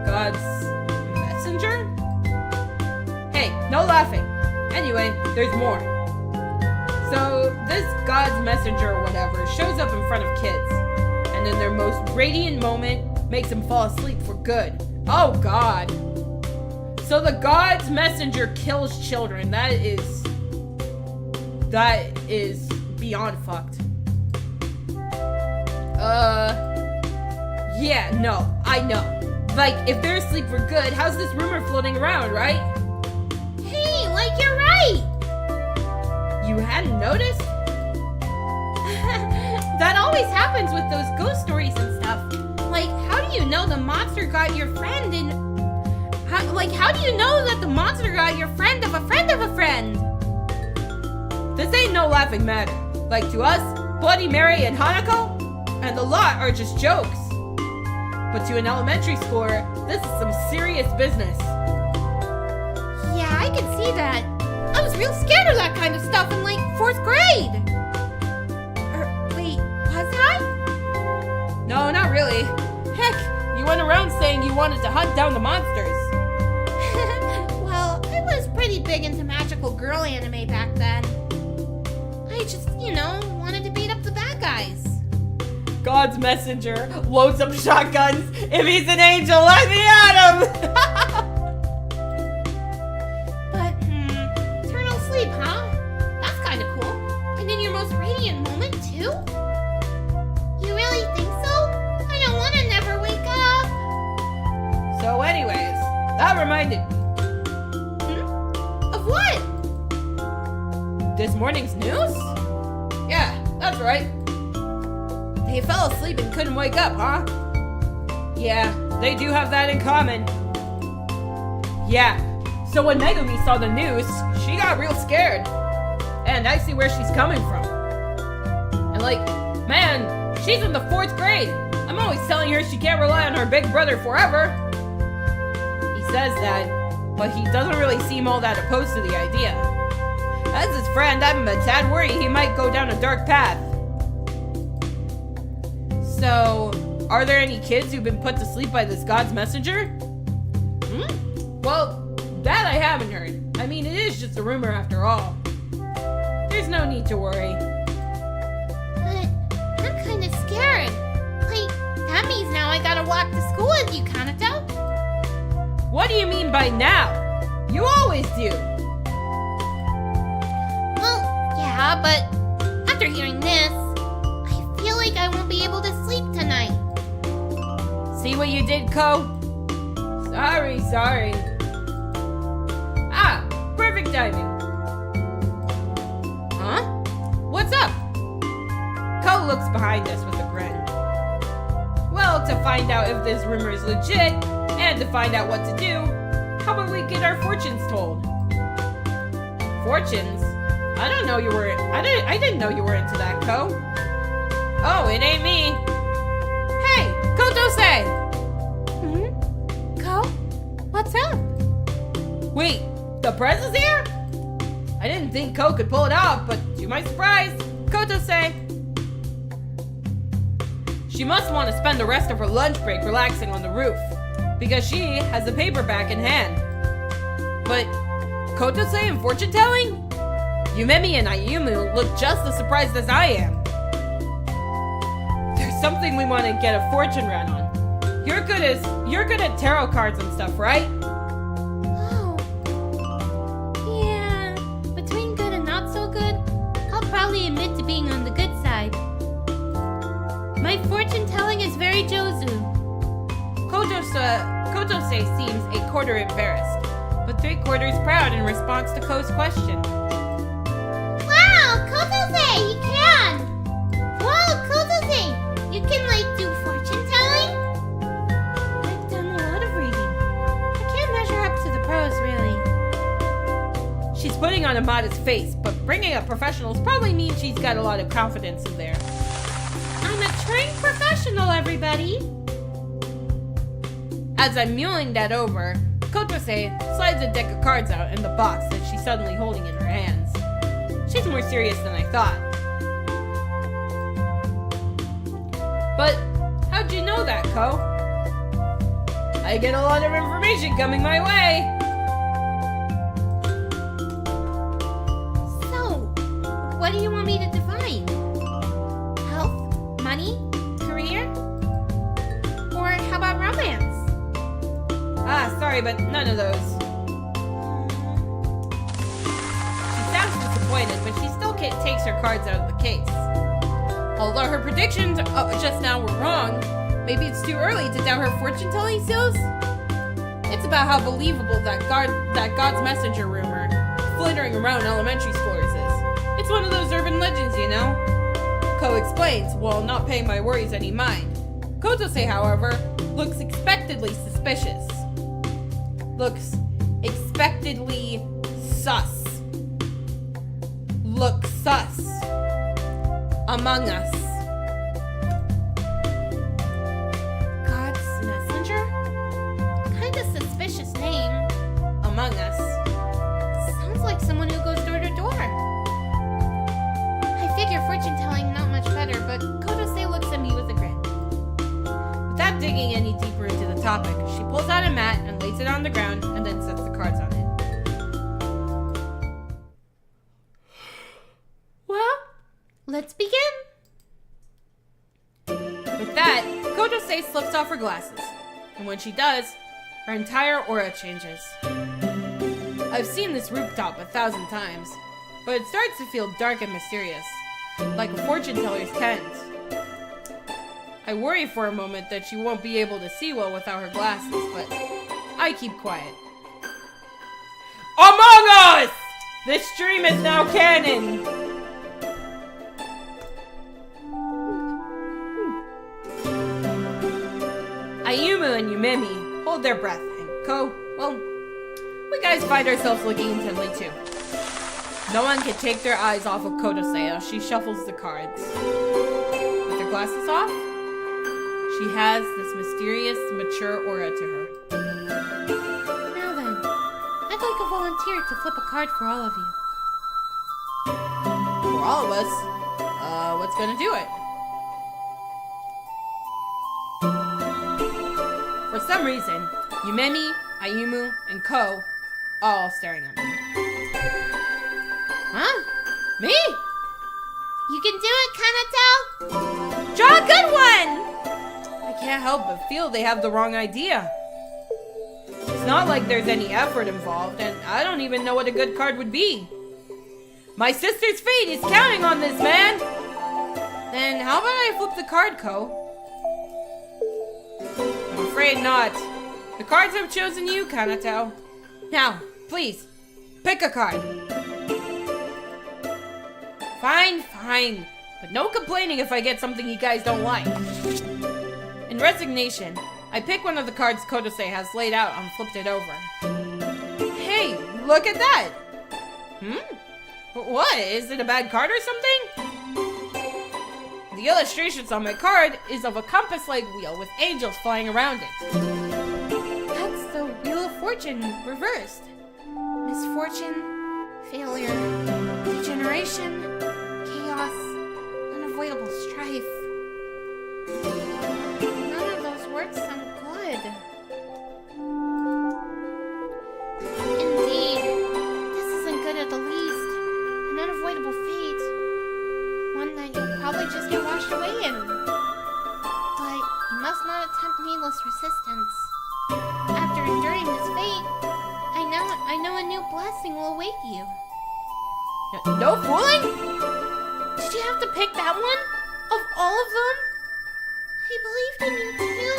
God's messenger? Hey, no laughing. Anyway, there's more. So, this God's messenger or whatever shows up in front of kids, and in their most radiant moment, makes them fall asleep for good. Oh God. So the God's messenger kills children. That is beyond fucked. Yeah, no, I know. Like, if they're asleep for good, how's this rumor floating around, right? Hey, like you're right. You hadn't noticed? That always happens with those ghost stories and stuff. Like, how do you know the monster got your friend and... How do you know that the monster got your friend of a friend of a friend? This ain't no laughing matter. Like, to us, Bloody Mary and Hanako, and the lot are just jokes. But to an elementary schooler, this is some serious business. Yeah, I can see that. I was real scared of that kind of stuff in, like, 4th grade. Wait, was I? No, not really. Heck, you went around saying you wanted to hunt down the monsters. Well, I was pretty big into magical girl anime back then. I just, wanted to beat up the bad guys. God's messenger loads up shotguns. If he's an angel, let me at him! But, eternal sleep, huh? That's kind of cool. And in your most radiant moment, too? You really think so? I don't want to never wake up. So anyways, that reminded me. Of what? This morning's news? Yeah, that's right. They fell asleep and couldn't wake up, huh? Yeah, they do have that in common. Yeah, so when Megumi saw the news, she got real scared. And I see where she's coming from. And like, man, she's in the 4th grade. I'm always telling her she can't rely on her big brother forever. He says that, but he doesn't really seem all that opposed to the idea. As his friend, I'm a tad worried he might go down a dark path. So, are there any kids who've been put to sleep by this God's messenger? Well, that I haven't heard. I mean, it is just a rumor after all. There's no need to worry. But I'm kind of scared. Like, that means now I gotta walk to school with you, Kanata. What do you mean by now? You always do. Well, yeah, but after hearing this, I feel like I won't be able to sleep tonight. See what you did, Ko? Sorry. Ah, perfect timing. Huh? What's up? Ko looks behind us with a grin. Well, to find out if this rumor is legit, and to find out what to do, how about we get our fortunes told? Fortunes? I didn't know you were into that, Ko. Oh, it ain't me. Hey, Kotose! Ko? What's up? Wait, the press is here? I didn't think Ko could pull it off, but to my surprise, Kotose. She must want to spend the rest of her lunch break relaxing on the roof, because she has the paperback in hand. But Kotose and fortune telling? Yumemi and Ayumu look just as surprised as I am. There's something we want to get a fortune run on. You're good at tarot cards and stuff, right? Oh. Yeah, between good and not so good, I'll probably admit to being on the good side. My fortune telling is very Jozu. Kotose seems a quarter embarrassed, but 3/4 proud in response to Ko's question. Wow, Kotose, you can! Wow, Kotose, you can do fortune telling? I've done a lot of reading. I can't measure up to the pros, really. She's putting on a modest face, but bringing up professionals probably means she's got a lot of confidence in there. I'm a trained professional, everybody. As I'm mulling that over, Kotose slides a deck of cards out in the box that she's suddenly holding in her hands. She's more serious than I thought. But how'd you know that, Ko? I get a lot of information coming my way. So, what do you want me to define? Health? Money? Career? Or how about romance? Ah, sorry, but none of those. She sounds disappointed, but she still takes her cards out of the case. Although her predictions just now were wrong, maybe it's too early to doubt her fortune-telling skills? It's about how believable that God's messenger rumor flittering around elementary schoolers is. It's one of those urban legends, you know? Ko explains, while not paying my worries any mind. Kotose, however, looks expectedly suspicious. Looks expectedly sus. Look sus. Among Us. God's messenger? Kinda suspicious name. Among Us. Sounds like someone who goes door to door. I figure fortune telling not much better, but Kotose looks at me with a grin. Without digging any deeper into the topic, she pulls out a mat and lays it on the ground and then sets the cards on it. Well, let's begin. Kotose slips off her glasses, and when she does, her entire aura changes. I've seen this rooftop 1,000 times, but it starts to feel dark and mysterious, like a fortune teller's tent. I worry for a moment that she won't be able to see well without her glasses, but I keep quiet. Among Us! This stream is now canon! Ayumu and Yumemi hold their breath, and Ko, well, we guys find ourselves looking intently too. No one can take their eyes off of Kotose as she shuffles the cards. With her glasses off, she has this mysterious, mature aura to her. Now then, I'd like a volunteer to flip a card for all of you. For all of us, what's gonna do it? For some reason, Yumemi, Ayumu, and Ko are all staring at me. Huh? Me? You can do it, Kanato! Draw a good one! I can't help but feel they have the wrong idea. It's not like there's any effort involved, and I don't even know what a good card would be. My sister's fate is counting on this, man! Then how about I flip the card, Ko? I'm afraid not. The cards have chosen you, Kanato. Now, please, pick a card. Fine. But no complaining if I get something you guys don't like. In resignation, I pick one of the cards Kotose has laid out and flipped it over. Hey, look at that! What? Is it a bad card or something? The illustrations on my card is of a compass-like wheel with angels flying around it. That's the Wheel of Fortune reversed. Misfortune, failure, degeneration, chaos, unavoidable strife. None of those words sound good. Indeed, this isn't good at the least. An unavoidable fate. One that you'll probably just get washed away in. But you must not attempt needless resistance. After enduring this fate, I know a new blessing will await you. No fooling? Did you have to pick that one? Of all of them? I believed in you too.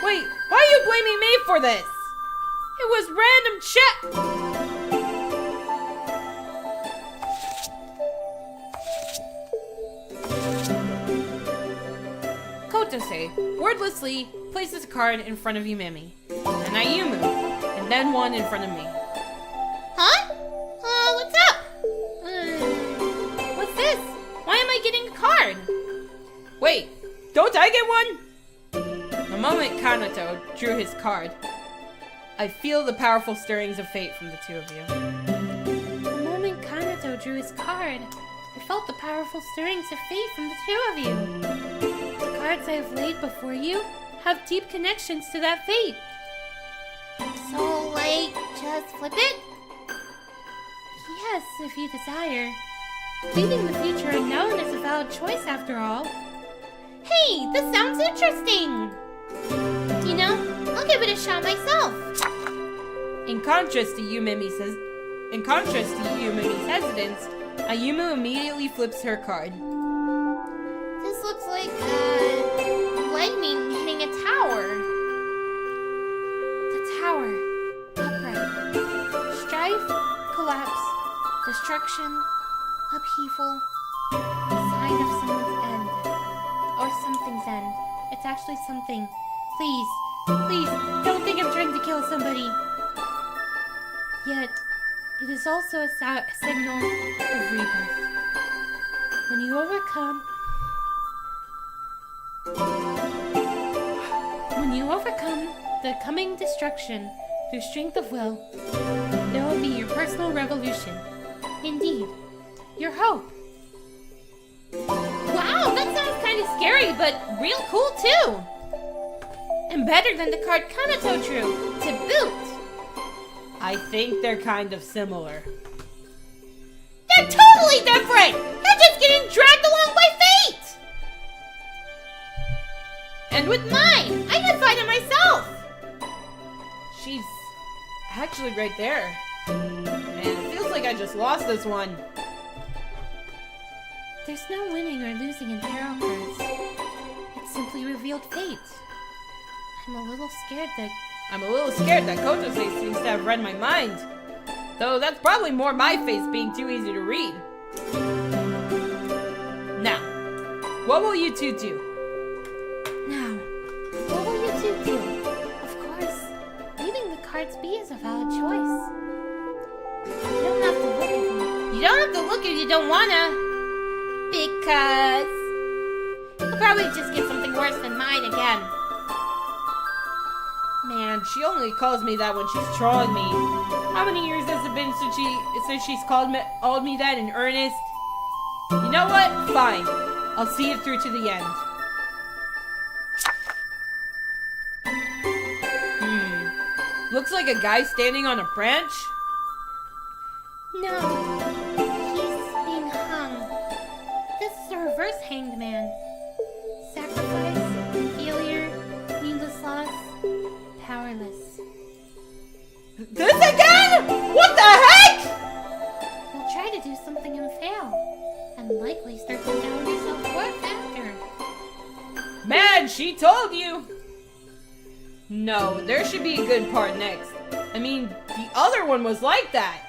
Wait, why are you blaming me for this? It was random chat. Kotose wordlessly places a card in front of Yumemi, and Ayumu, and then one in front of me. Huh? What's up? What's this? Why am I getting a card? Wait, don't I get one? The moment Kanato drew his card, I feel the powerful stirrings of fate from the two of you. The moment Kanato drew his card, I felt the powerful stirrings of fate from the two of you. The cards I have laid before you have deep connections to that fate. So, just flip it? Yes, if you desire. Leaving the future unknown is a valid choice after all. Hey, this sounds interesting! You know, I'll give it a shot myself. In contrast to Yumemi's hesitance, Ayumu immediately flips her card. This looks like, lightning hitting a tower. The tower. Upright. Strife, collapse, destruction, upheaval. Sign of someone's end. Or something's end. It's actually something. Please, don't think I'm trying to kill somebody. Yet, it is also a signal of rebirth. When you overcome the coming destruction through strength of will, there will be your personal revolution. Indeed, your hope. Wow, that sounds kind of scary, but real cool too. And better than the card Kanato drew, to boot. I think they're kind of similar. They're totally different! You're just getting dragged along by fate! And actually right there. Man, it feels like I just lost this one. There's no winning or losing in tarot cards. It simply revealed fate. I'm a little scared that Kotose seems to have read my mind. Though that's probably more my face being too easy to read. Now, what will you two do? Now, what will you two do? Of course, leaving the cards be is a valid choice. You don't have to look at me. You don't have to look if you don't wanna. Because you'll probably just get something worse than mine again. Man, she only calls me that when she's trolling me. How many years has it been since she's called me that in earnest? You know what? Fine. I'll see it through to the end. Looks like a guy standing on a branch. No, he's being hung. This is the reverse hanged man. Sacrifice, failure, needless loss, powerless. This again? What the heck? You'll try to do something and fail, and likely start to doubt your self-worth after. Man, she told you. No, there should be a good part next. I mean, the other one was like that.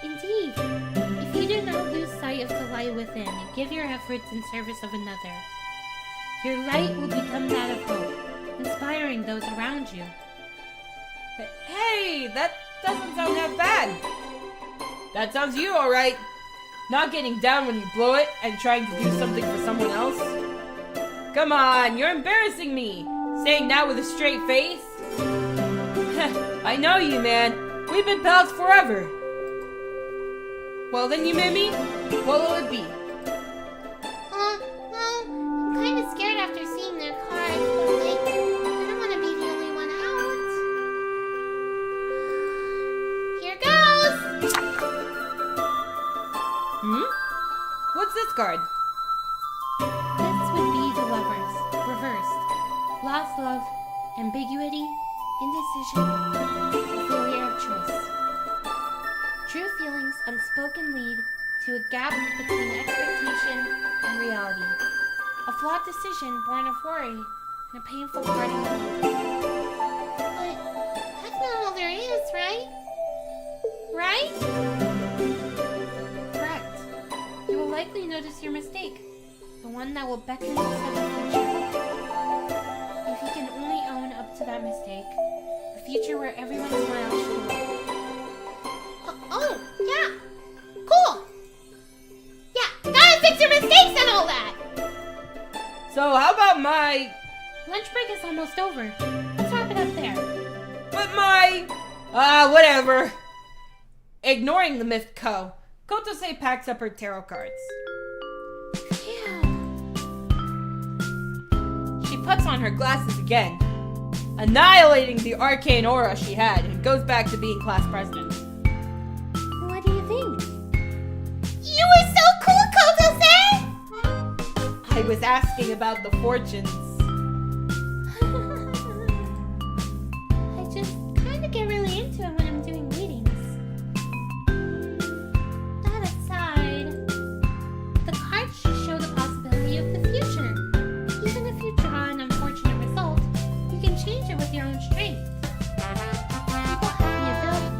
Indeed, if you do not lose sight of the light within and give your efforts in service of another, your light will become that of hope, inspiring those around you. Hey, that doesn't sound that bad. That sounds you, alright. Not getting down when you blow it and trying to do something for someone else. Come on, you're embarrassing me. Saying that with a straight face? I know you, man. We've been pals forever. Well then, Yumemi, what will it be? Well, I'm kind of scared after seeing their cards, but like, I don't want to be the only one out. Here goes! What's this card? This would be the lovers, reversed. Lost love, ambiguity, indecision, failure of choice. True feelings unspoken lead to a gap between expectation and reality. A flawed decision born of worry and a painful parting of hope. But that's not all there is, right? Right? Correct. You will likely notice your mistake, the one that will beckon to set the future. If you can only own up to that mistake, a future where everyone smiles should await. Oh, yeah. Cool. Yeah, gotta fix your mistakes and all that. So how about my... Lunch break is almost over. Let's wrap it up there. But my... whatever. Ignoring the myth Kotose packs up her tarot cards. Phew. She puts on her glasses again, annihilating the arcane aura she had, and goes back to being class president. What do you think? You were so cool, Kotose! I was asking about the fortunes. I just kind of get really into it when I'm doing readings. That aside, the cards should show the possibility of the future. Even if you draw an unfortunate result, you can change it with your own strength. People have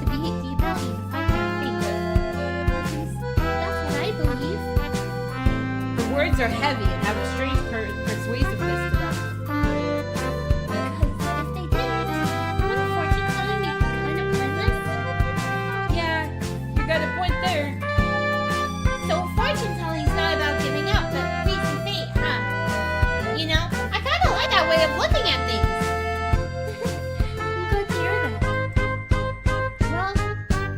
the ability to fight their fate. At least, that's what I believe. The words are heavy and have a strange persuasiveness to them. Because if they didn't, wouldn't fortune telling be kind of pointless? Yeah, you got a point there. So fortune telling's not about giving up, but facing fate, huh? You know, I kind of like that way of looking at things. I'm good to hear that. Well,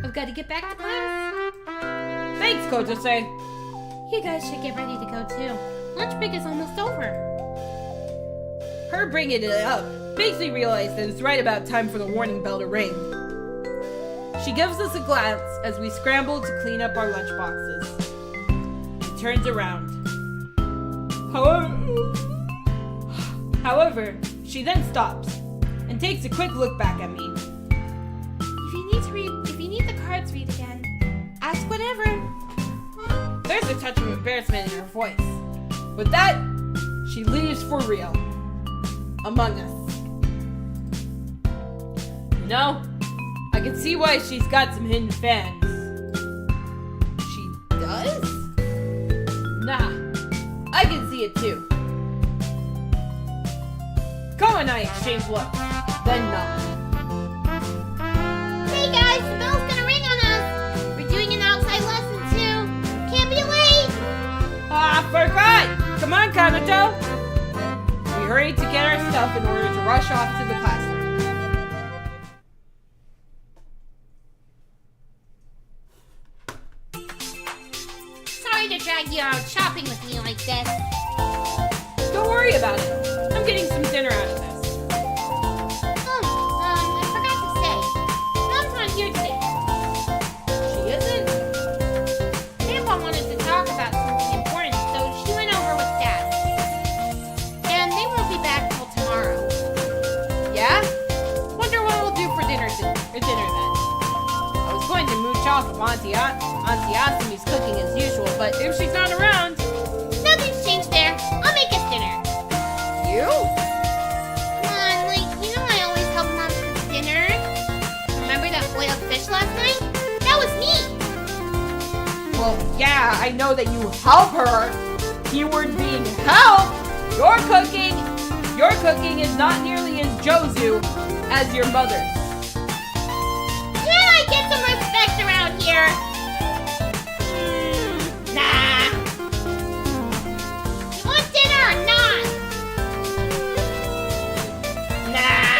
I've got to get back to class. Thanks, Kotose. You guys should get ready to go too. Lunch break is almost over. Her bringing it up makes me realize that it's right about time for the warning bell to ring. She gives us a glance as we scramble to clean up our lunch boxes and turns around. However, she then stops and takes a quick look back at me. reports read again? Ask whatever. There's a touch of embarrassment in her voice. With that, she leaves for real. Among us. You know, I can see why she's got some hidden fans. She does? Nah, I can see it too. Ko and I exchange looks, then nod. Hey guys, the bell's gonna ring on us. We're doing an outside lesson too. Can't be late. Ah, forgot! Come on, Kanato! We hurried to get our stuff in order to rush off to the classroom. Sorry to drag you out shopping with me like this. Don't worry about it. I'm getting some dinner out of this. I forgot to say. Mom's not here today. She isn't? Grandpa wanted to talk about something important, so she went over with Dad. And they won't be back till tomorrow. Yeah? Wonder what we'll do for dinner then. I was going to mooch off of Auntie Asami's cooking as usual, but if she's not around... Nothing's changed there. I'll make us dinner. You? Come on, you know I always help Mom cook dinner. Remember that boiled fish last night? That was me. Well, yeah, I know that you help her. Keyword being help. Your cooking is not nearly as Jozu as your mother's. Can I get some respect around here? Nah. You want dinner or not? Nah.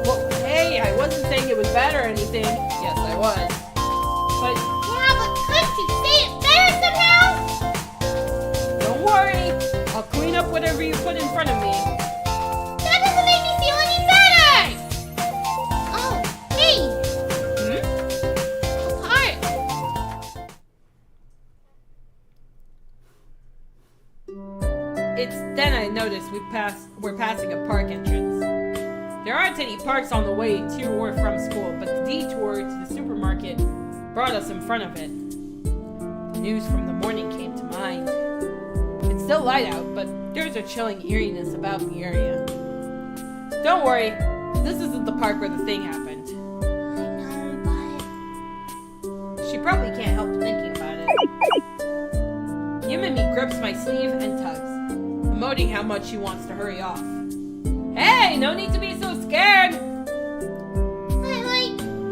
Well, hey, I wasn't saying it was bad or anything. Yes, I was. But Yeah, but couldn't you say it better somehow? don't worry. I'll clean up whatever you put in front of me. That doesn't make me feel any better! Oh, hey! Apart. It's then I noticed we're passing a park entrance. There aren't any parks on the way to or from school, but the detour to the supermarket brought us in front of it. The news from the morning came to mind. It's still light out, but there's a chilling eeriness about the area. Don't worry, this isn't the park where the thing happened. I know, but... She probably can't help thinking about it. Yumemi grips my sleeve and tugs, emoting how much she wants to hurry off. Hey, no need to be so scared! But,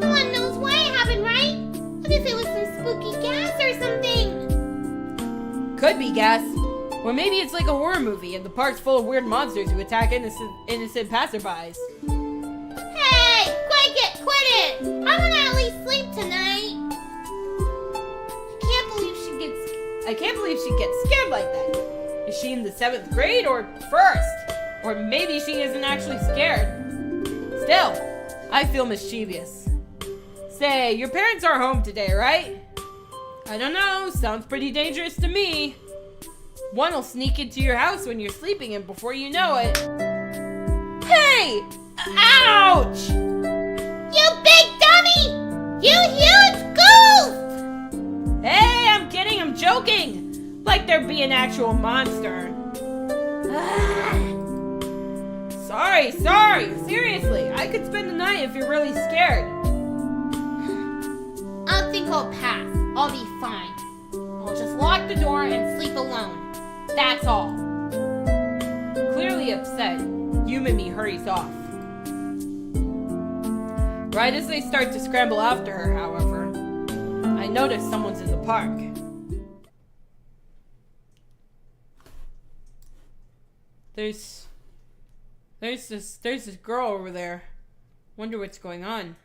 no one knows why it happened, right? What if it was some spooky gas or something? Could be gas. Or maybe it's like a horror movie and the park's full of weird monsters who attack innocent passerbys. Hey, quit it! I'm gonna at least sleep tonight. I can't believe she gets scared like that. Is she in the 7th grade or 1st? Or maybe she isn't actually scared. Still, I feel mischievous. Say, your parents are home today, right? I don't know, sounds pretty dangerous to me. One will sneak into your house when you're sleeping and before you know it... Hey! Ouch! You big dummy! You huge goof! Hey, I'm kidding, I'm joking! Like there'd be an actual monster. Sorry. Seriously, I could spend the night if you're really scared. I think I'll pass. I'll be fine. I'll just lock the door and sleep alone. That's all. Clearly upset, Yumemi hurries off. Right as they start to scramble after her, however, I notice someone's in the park. There's this girl over there. Wonder what's going on.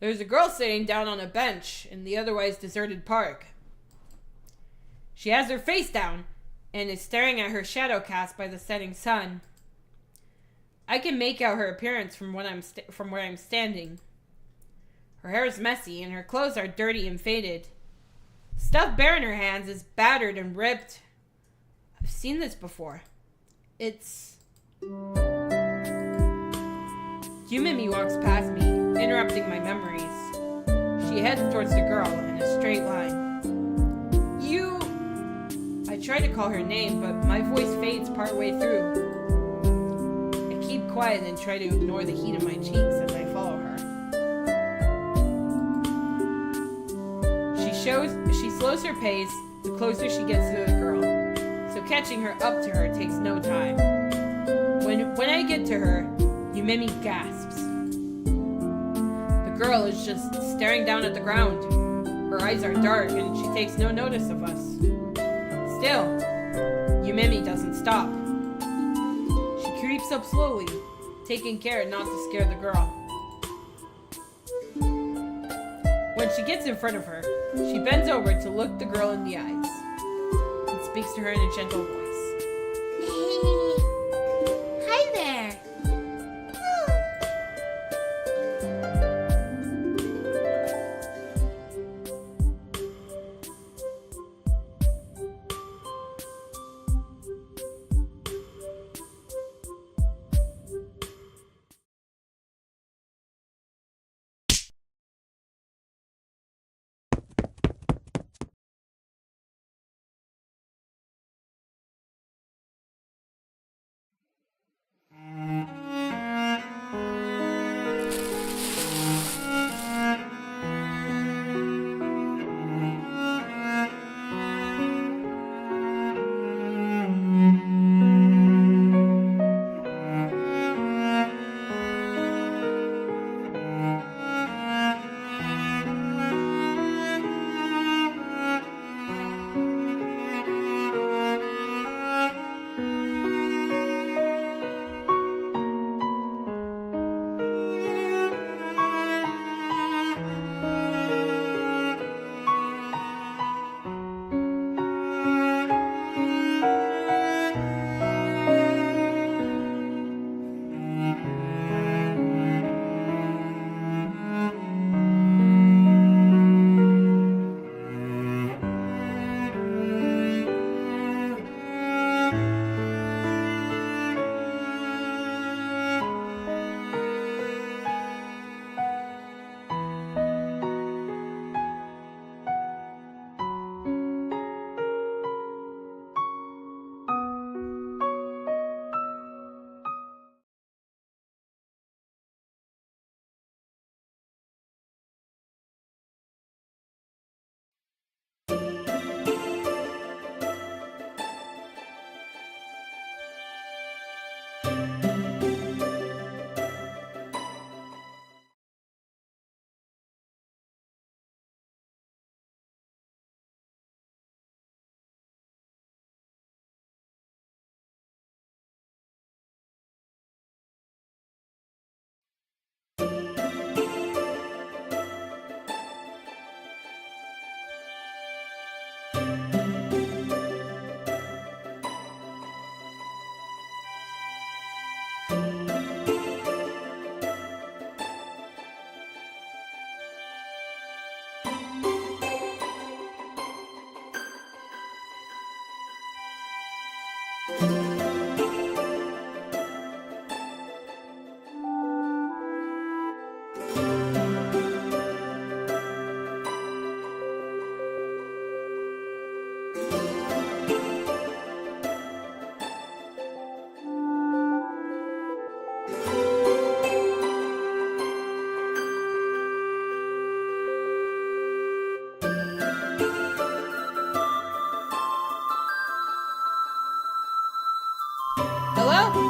There's a girl sitting down on a bench in the otherwise deserted park. She has her face down and is staring at her shadow cast by the setting sun. I can make out her appearance from where I'm standing. Her hair is messy and her clothes are dirty and faded. Stuff bare in her hands is battered and ripped. I've seen this before. It's Yumemi walks past me, interrupting my memories. She heads towards the girl in a straight line. You... I try to call her name, but my voice fades partway through. I keep quiet and try to ignore the heat of my cheeks as I follow her. She slows her pace the closer she gets to the girl, so catching her up to her takes no time. When I get to her, Yumemi gasps. The girl is just staring down at the ground. Her eyes are dark and she takes no notice of us. Still, Yumemi doesn't stop. She creeps up slowly, taking care not to scare the girl. When she gets in front of her, she bends over to look the girl in the eyes and speaks to her in a gentle voice. Hi there.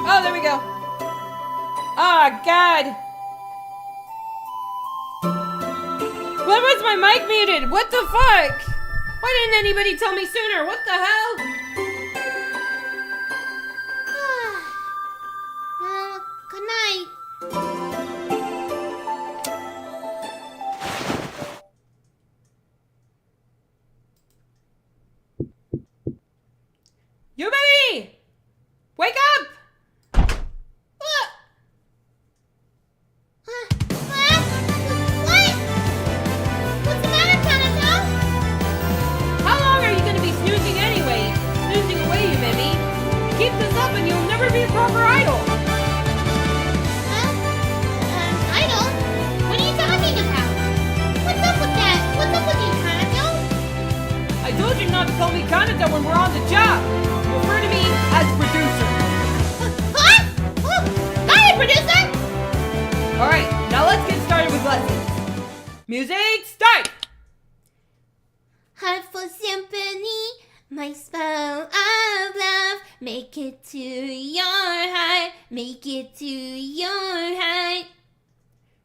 Oh, there we go. Oh, God. When was my mic muted? What the fuck? Why didn't anybody tell me sooner? What the hell? Well, good night. Yumemi! Wake up! What? What's the matter, Kanata? How long are you going to be snoozing anyway? Snoozing away, Yumemi. Keep this up and you'll never be a proper idol. call me Kanata when we're on the job. Refer to me as producer. What? Hi, producer! Alright, now let's get started with lessons. Music, start! Heartful symphony, my spell of love. Make it to your heart, make it to your heart.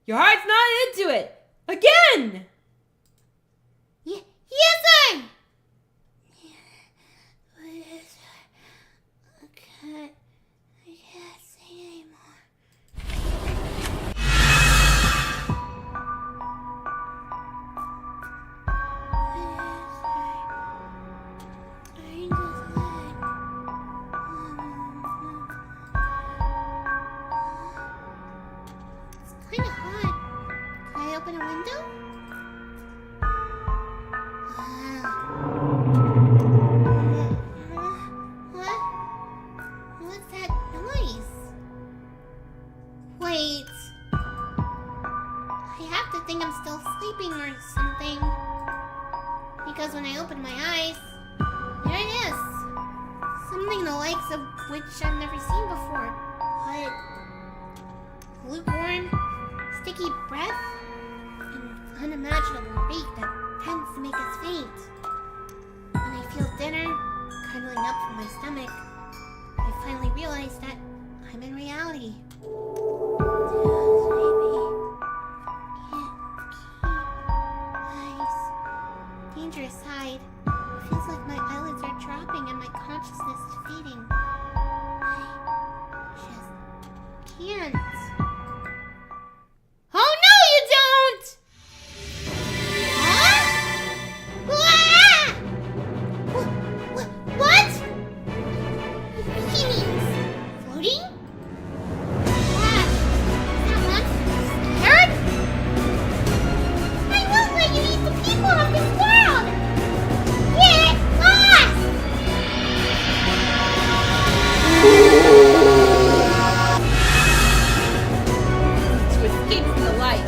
Your heart's not into it. Again! Yes, sir! Okay, I can't say anymore. It's kind of hot. Can I open a window? What? What's that noise? Wait. I have to think I'm still sleeping or something. Because when I open my eyes, there it is. Something the likes of which I've never seen before. What? Lukewarm, sticky breath, and unimaginable rate that tends to make us faint. When I feel dinner cuddling up from my stomach, I finally realize that I'm in reality. Eyes. Dangerous side. It feels like my eyelids are dropping and my consciousness is fading. I just can't. Oh no, you don't! Huh? Ah! What? He means floating? Wow, is that monster scared? I won't let you eat the people of this world! Get lost! To escape from the light.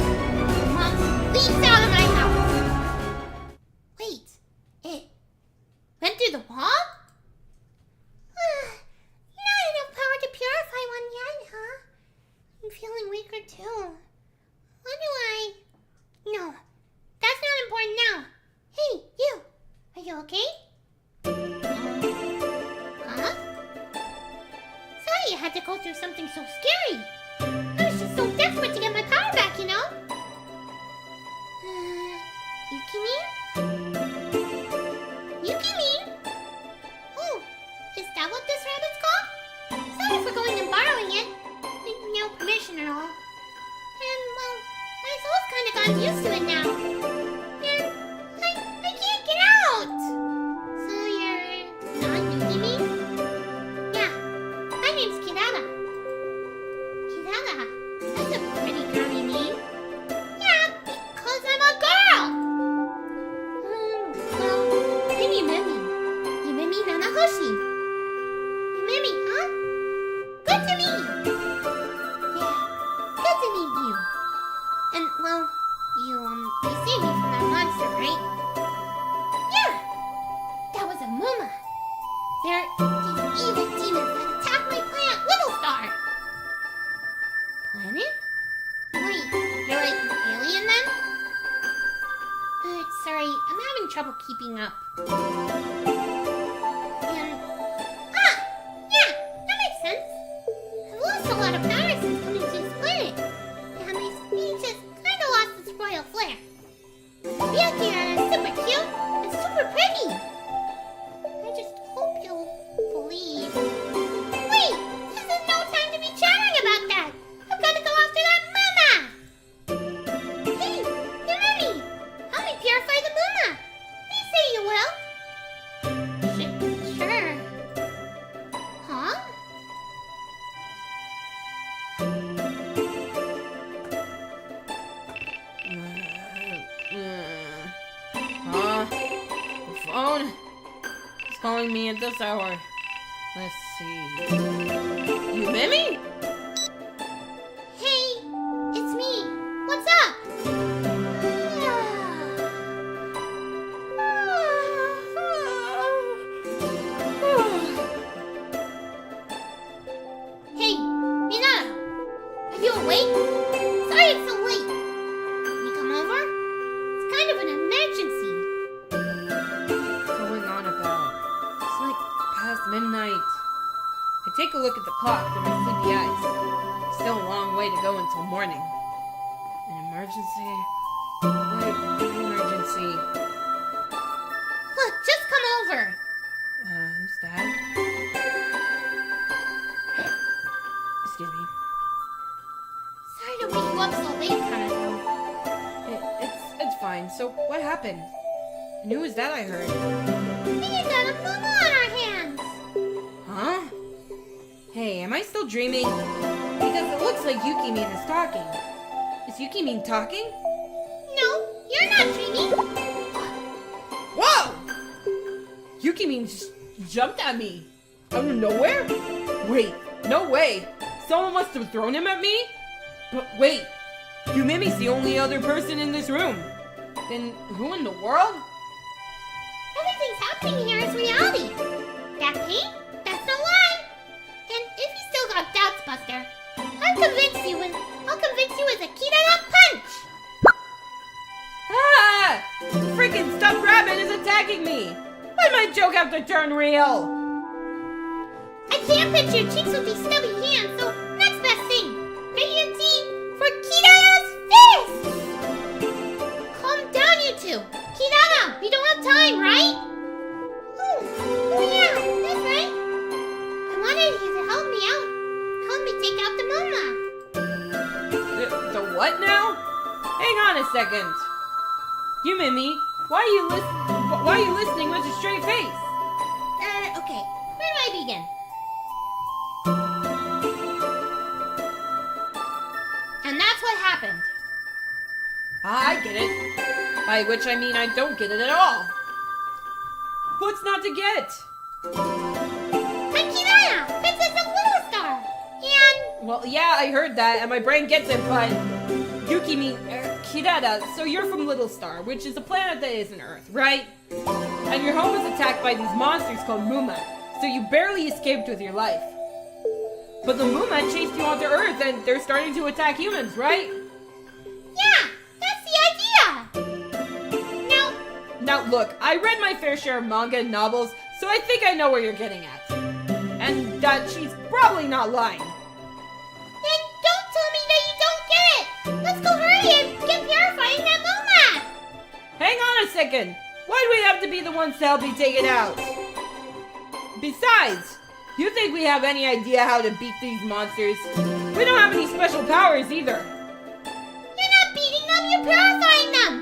Mom, leaps out of my house! Wait, it went through the wall? Not enough power to purify one yet, huh? I'm feeling weaker too. What do I... No, that's not important now. Hey, you! Are you okay? Huh? Sorry you had to go through something so scary. I was just so desperate to get my power back, you know? Yukimi? Yukimi? Oh, is that what this rabbit's called? Sorry for going and borrowing it. With no permission at all. And, well, my soul's kinda gotten used to it now. And I can't get out! So you're not Yukimi? Yeah, my name's Kirara. Kirara? That's a pretty girly name. Yeah, because I'm a girl! Well, I'm Yumemi. Yumemi Nanahoshi. Yumemi, huh? Good to meet you. Yeah, good to meet you. And, well, you saved me from that monster, right? Yeah! That was a Muma. They're these evil demons that attacked my planet, Little Star. Planet? Wait, you're like an alien then? Sorry, I'm having trouble keeping up. And... Ah! Yeah, that makes sense. I've lost a lot of power since coming to this planet. And my speech has kinda lost its royal flair. Real Kira is super cute and super pretty. I just hope you'll believe. Wait! This is no time to be chattering about that! I've got to go after that Muma! Hey, Yumemi! Help me purify the Muma! Please say you will! Sure. Huh? Huh? The phone? It's calling me at this hour. Let's see. Yumemi? Hey, it's me. What's up? take a look at the clock through my sleepy eyes. Still a long way to go until morning. An emergency? Wait, an emergency. Look, just come over. Who's that? Excuse me. Sorry to wake you up so late, Kanata. It's fine. So, what happened? And who was that I heard? We got a mumu on our hands. Huh? Hey, am I still dreaming? Because it looks like Yukimi is talking. Is Yukimi talking? No, you're not dreaming. Whoa! Yukimi just jumped at me. Out of nowhere? Wait, no way. Someone must have thrown him at me? But wait, Yumemi's the only other person in this room. Then who in the world? Everything's happening here is reality. That pain? That's no lie. And if you still got doubts, Buster, I'll convince you with a Kirara punch. Ah! Freaking stuffed rabbit is attacking me! Why my joke have to turn real? I can't pinch your cheeks with these stubby hands, so next best thing. Raise your teeth for Kirara's fist! Calm down, you two. Kirara, we don't have time, right? Oh yeah, that's right. I wanted you to help me out. Help me take out the Moma. The what now? Hang on a second. Yumemi, why are you listening with a straight face? Okay. Where do I begin? And that's what happened. I get it. By which I mean I don't get it at all. What's not to get? I'm Kirara, Princess of Little Star. And Well, yeah, I heard that, and my brain gets it, but Yukimi, Kirara, so you're from Little Star, which is a planet that isn't Earth, right? And your home was attacked by these monsters called Muma, so you barely escaped with your life. But the Muma chased you onto Earth, and they're starting to attack humans, right? yeah, that's the idea. Now look, I read my fair share of manga and novels, so I think I know where you're getting at. And that she's probably not lying. Then don't tell me that you don't get it. Let's go hurry and get purifying that Moma. Hang on a second! Why do we have to be the ones to help you take it out? Besides, you think we have any idea how to beat these monsters? We don't have any special powers either. You're not beating them, you're purifying them.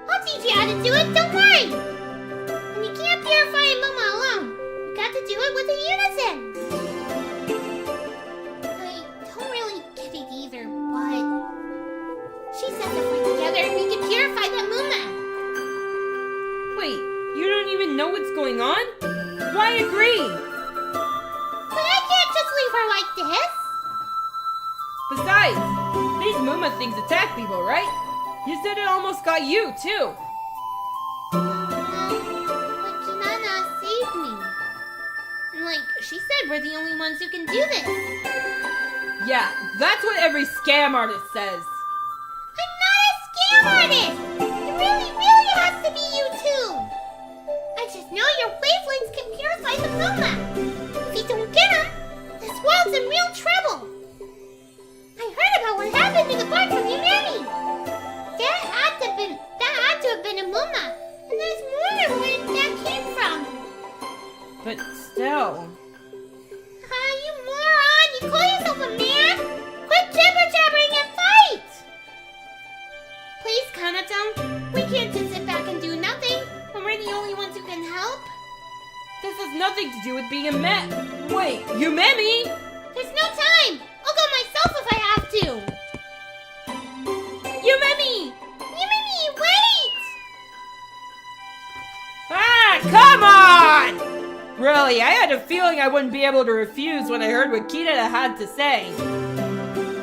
I'll teach you how to do it, don't worry. And you can't purify a Moma alone. You got to do it with a unison. I don't really get it either, but she said if we're together, we can purify that Moma. Wait, you don't even know what's going on? Why agree? But I can't just leave her like this. Besides, these Muma things attack people, right? You said it almost got you, too. But Kinana saved me. And she said we're the only ones who can do this. Yeah, that's what every scam artist says. I'm not a scam artist! It really, really has to be you two! I just know your wavelengths can purify the Moma. If you don't get them, this world's in real trouble. I heard about what happened in the park from Yumemi. That had to have been a Moma. And there's more to where that came from. But still... You moron! You call yourself a man? Quit jibber-jabbering and fight! Please, Kanata, we can't just sit back and do nothing when we're the only ones who can help. This has nothing to do with being a man. Wait, Yumemi? There's no time! I'll go myself if I have to! Yumemi! Yumemi, wait! Ah, come on! Really, I had a feeling I wouldn't be able to refuse when I heard what Kirara had to say.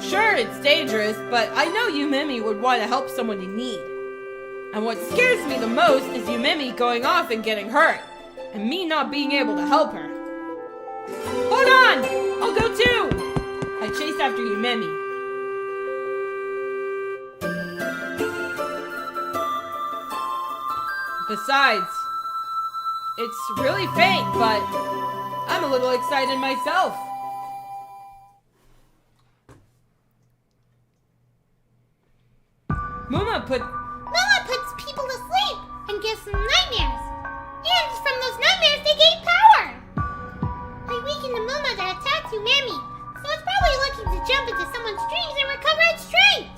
Sure, it's dangerous, but I know Yumemi would want to help someone in need. And what scares me the most is Yumemi going off and getting hurt, and me not being able to help her. Hold on! I'll go too! I chased after Yumemi. Besides, it's really faint, but I'm a little excited myself. Muma puts people to sleep and gives them nightmares. And from those nightmares, they gain power. I weakened the Muma that attacked Yumemi, so it's probably looking to jump into someone's dreams and recover its strength.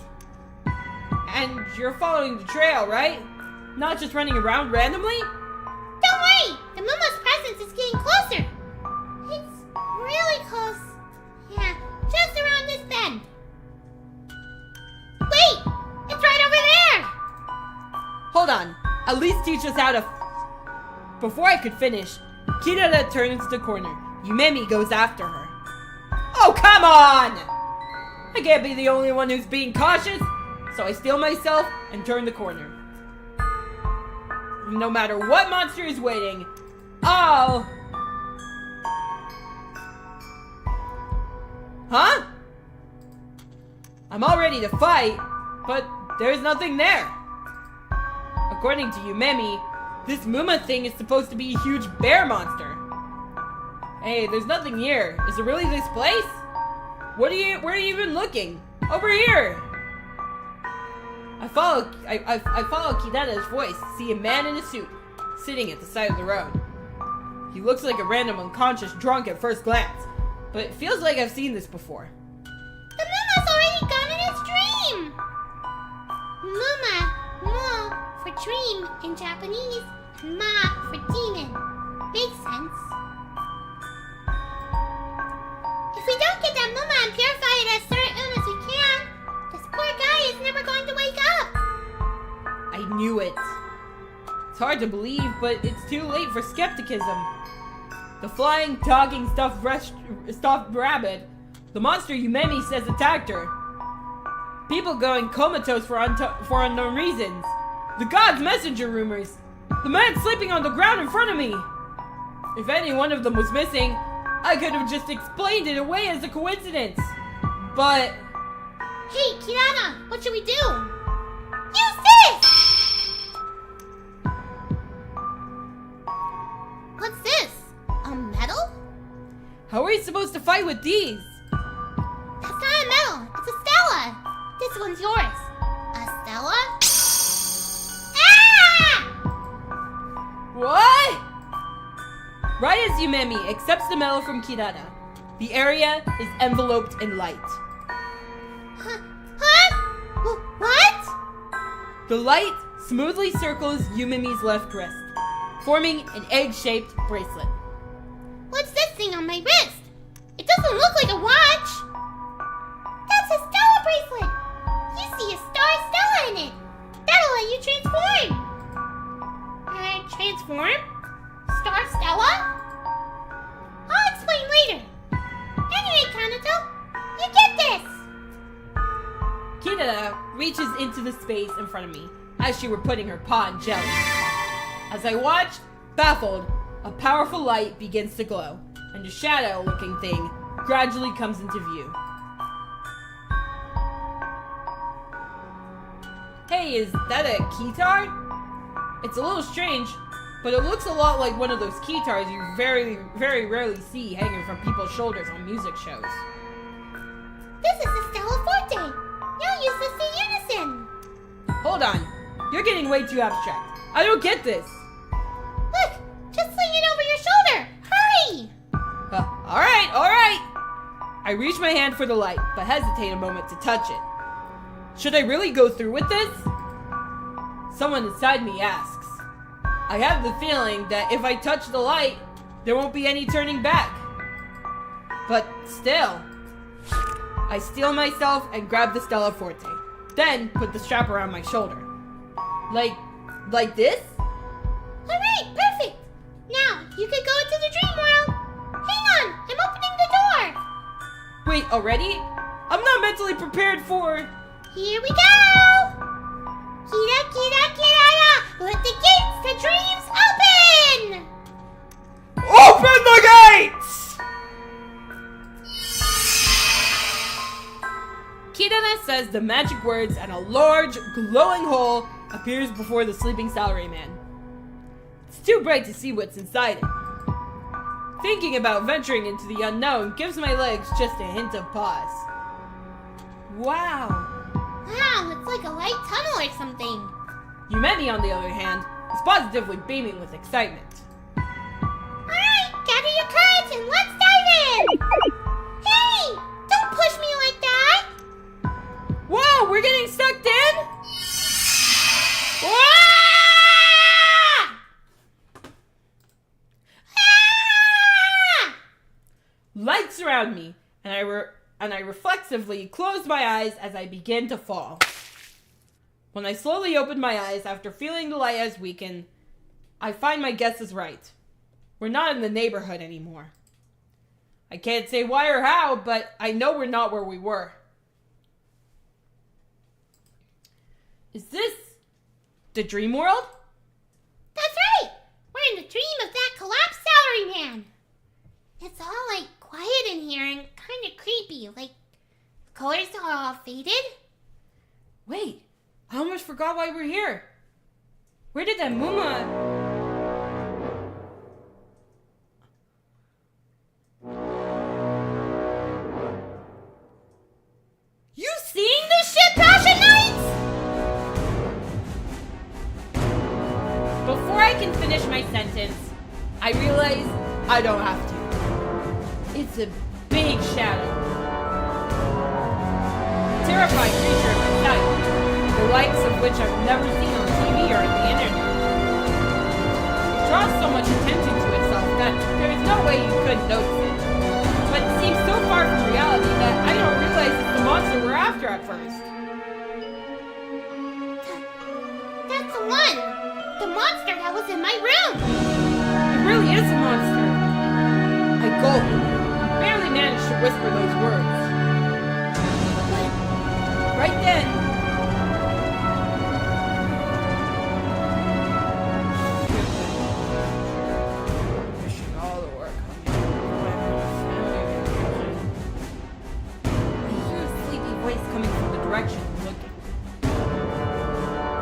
And you're following the trail, right? Not just running around randomly? Don't worry, the Muma's presence is getting closer. It's really close. Yeah, just around this bend. Wait, it's right over there. Hold on. At least teach us how to... Before I could finish, Kirara turns the corner. Yumemi goes after her. Oh, come on! I can't be the only one who's being cautious, so I steel myself and turn the corner. No matter what monster is waiting, I'll... Huh? I'm all ready to fight, but there's nothing there. According to Yumemi, this Muma thing is supposed to be a huge bear monster. Hey, there's nothing here. Is it really this place? Where are you even looking? Over here! I follow Kirara's voice to see a man in a suit sitting at the side of the road. He looks like a random unconscious drunk at first glance, but it feels like I've seen this before. The Muma's already gone in its dream! Muma, mo for dream in Japanese, ma for demon. Makes sense. If we don't get that Muma and purify it as certain as we can, this poor guy is never going to wake up! I knew it. It's hard to believe, but it's too late for skepticism. The flying, talking, stuffed rabbit, the monster Yumemi says attacked her. People going comatose for unknown reasons. The God's messenger rumors. The man sleeping on the ground in front of me. If any one of them was missing, I could have just explained it away as a coincidence. But... Hey, Kirara, what should we do? Use this! What's this? A medal? how are we supposed to fight with these? That's not a medal. It's a stella. This one's yours. A stella? Ah! What? Right as Yumemi accepts the medal from Kirara, the area is enveloped in light. Huh? What? The light smoothly circles Yumemi's left wrist, forming an egg-shaped bracelet. What's this thing on my wrist? It doesn't look like a watch. That's a stella bracelet. You see a star stella in it. That'll let you transform. Transform? Star stella? I'll explain later. Anyway, Kanato, you get this. Kirara reaches into the space in front of me as she were putting her paw in jelly. As I watched, baffled, a powerful light begins to glow, and a shadow-looking thing gradually comes into view. Hey, is that a keytar? It's a little strange, but it looks a lot like one of those keytars you very, very rarely see hanging from people's shoulders on music shows. This is the Stella Forte. You'll use this in unison. Hold on, you're getting way too abstract. I don't get this. Look, just sling it over your shoulder. Hurry! Alright. I reach my hand for the light, but hesitate a moment to touch it. Should I really go through with this? Someone inside me asks. I have the feeling that if I touch the light, there won't be any turning back. But still, I steel myself and grab the Stella Forte, then put the strap around my shoulder. Like this? Alright, perfect. Now, you can go into the dream world. Hang on, I'm opening the door. Wait, already? I'm not mentally prepared for... Here we go! Kira, kira, kirara! Let the gates to dreams open! Open the gates! Kirara says the magic words and a large, glowing hole appears before the sleeping salaryman. It's too bright to see what's inside it. Thinking about venturing into the unknown gives my legs just a hint of pause. Wow, Wow, it's like a light tunnel or something. Yumemi, on the other hand, is positively beaming with excitement. Alright, gather your courage and let's dive in! Hey! Don't push me like that! Whoa, we're getting sucked in? Ah! Ah! Lights surround me, and I reflexively close my eyes as I begin to fall. When I slowly open my eyes after feeling the light has weakened, I find my guess is right. We're not in the neighborhood anymore. I can't say why or how, but I know we're not where we were. Is this the dream world? That's right! We're in the dream of that collapsed salaryman! It's all like quiet in here and kind of creepy, like colors are all faded. Wait, I almost forgot why we're here. Where did that Muma... You seeing this shit, Passion Knights? Before I can finish my sentence, I realize I don't have to. It's a big shadow. A terrifying creature of the night, the likes of which I've never seen on TV or on the internet. It draws so much attention to itself that there is no way you couldn't notice it. But it seems so far from reality that I don't realize it's the monster we're after at first. That's the one! The monster that was in my room! It really is a monster. I gulped, barely managed to whisper those words. But right then, wishing all the work on me. I hear a sleepy voice coming from the direction I'm looking.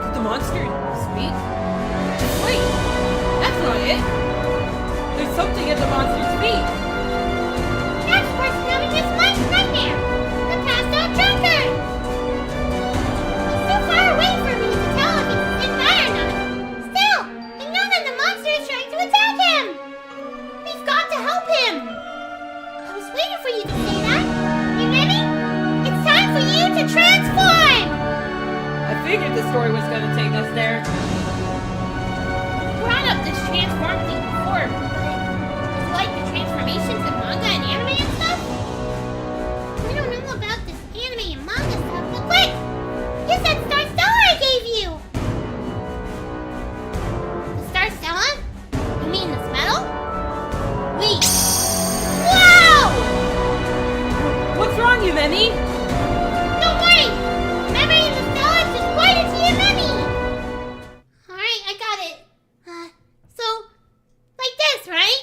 Did the monster speak? Wait, that's not it. There's something at the monster's feet. That's what's having his lunch nightmare! The passed out drunkard! It's so far away for me to tell if he's in bed or not. Still, I know that the monster is trying to attack him! We've got to help him! I was waiting for you to say that. You ready? It's time for you to transform! I figured the story was going to take us there. Brought up this transform thing before, but it's like the transformations in manga and anime and stuff? We don't know about this anime and manga stuff, but quick! You said Star Stella I gave you! The Star Stella? You mean this medal? Wait. Wow! What's wrong, Yumemi? Don't worry! Memory of the Stella is just pointed to Yumemi! Alright, I got it. So, like this, right?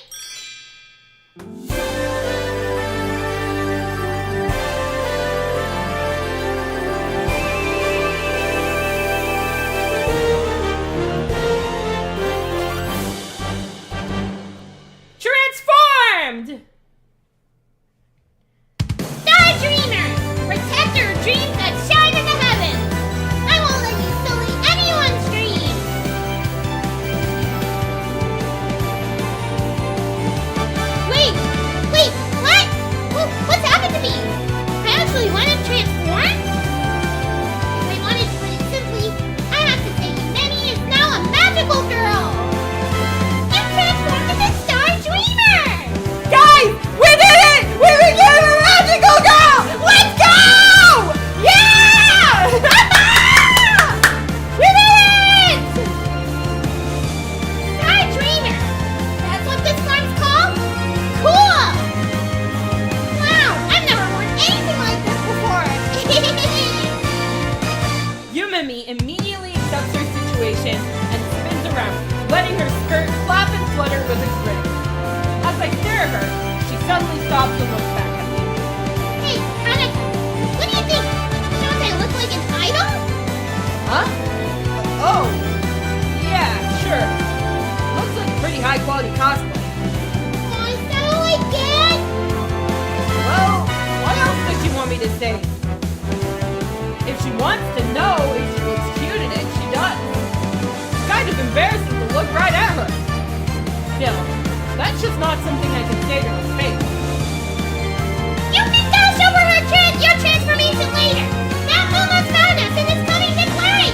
Transformed! Star Dreamer! Protector of dreams that shine in the heavens! I won't let you sully anyone's dream! Wait! What? What's happened to me? I actually want to transform? If I wanted to put it simply, I have to say Yumemi is now a magical girl! You transformed into Star Dreamer! Guys, we did it! We became a magical girl! Let's go! Yeah! We did it! Star Dreamer! That's what this one's called? Cool! Wow, I've never worn anything like this before! Yumemi immediately accepts her situation and spins around, letting her skirt flap and flutter with a grin. As I stare at her, she suddenly stops and looks back at me. Hey, Hannah, what do you think? Don't I look like an idol? Huh? Oh, yeah, sure. Looks like pretty high quality cosplay. Oh, is that all I get? Well, what else does she want me to say? If she she wants to know if she looks cute in it, she does. It's kind of embarrassing to look right at her. Still, that's just not something I can say to her face. You can go show her your transformation later. That Muma's found us and it's coming this way.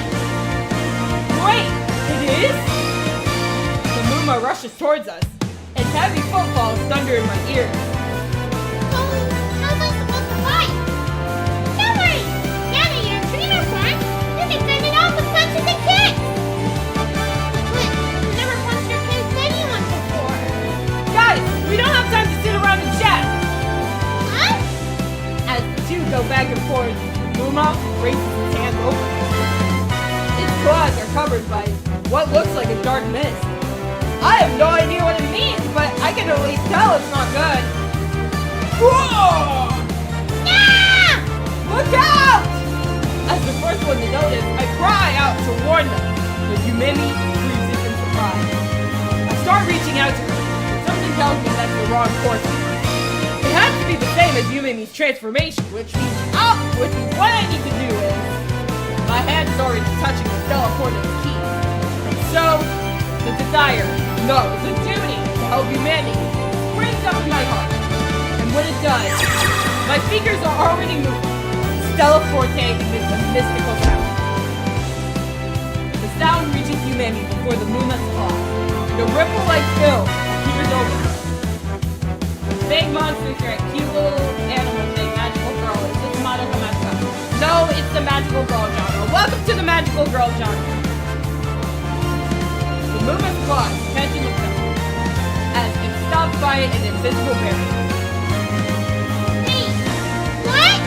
Wait, it is? The Muma rushes towards us. Its heavy footfalls thunder in my ears. So, how am I supposed to fight? Don't worry. Now that you're in dreamer form, you can fend it off with punches and kicks. But you've never punched or kicked anyone before. Guys, we don't have time to sit around and chat. Huh? As the two go back and forth, Muma raises his hand over. Its claws are covered by what looks like a dark mist. I have no idea what it means, but I can at least tell it's not good. Whoa! Ah! Look out! As the first one to notice, I cry out to warn them, but Yumemi freezes in surprise. I start reaching out to her, but something tells me that's the wrong course. It has to be the same as Yumemi's transformation, which means what I need to do is... My hand is already touching the teleporting key. And so, the desire, no, the duty to help humanity springs up in my heart. And when it does, my fingers are already moving. Stella Forte emits a mystical sound. The sound reaches Yumemi before the Muma's claw. The ripple-like film appears over her. Big monsters are a cute little animal thing, magical girl. Is this Madoka Magica? No, it's the magical girl genre. Welcome to the magical girl genre. The Muma's claws catch and look them as if stopped by an invisible barrier. Hey, what?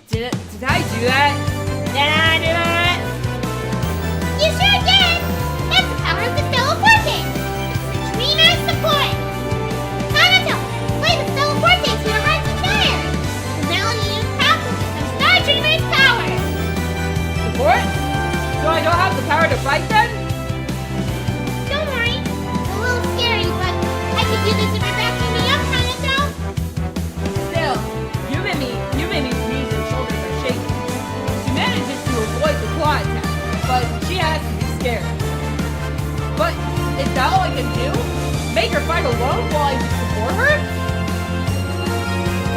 Did I do that? Did I do that? You sure did! That's the power of the Stella Forte! It's the dreamer's support! Hanato, play the Stella Forte to your heart's desire! The melody you craft will become Star Dreamer's power! Support? So I don't have the power to fight then? Don't worry, it's a little scary, but I can do this if you're backing me up, Hanato! Still, Yumemi's knees and shoulders are shaking. She manages to avoid the claw attack, but she has to be scared. But is that all I can do? Make her fight alone while I just support her?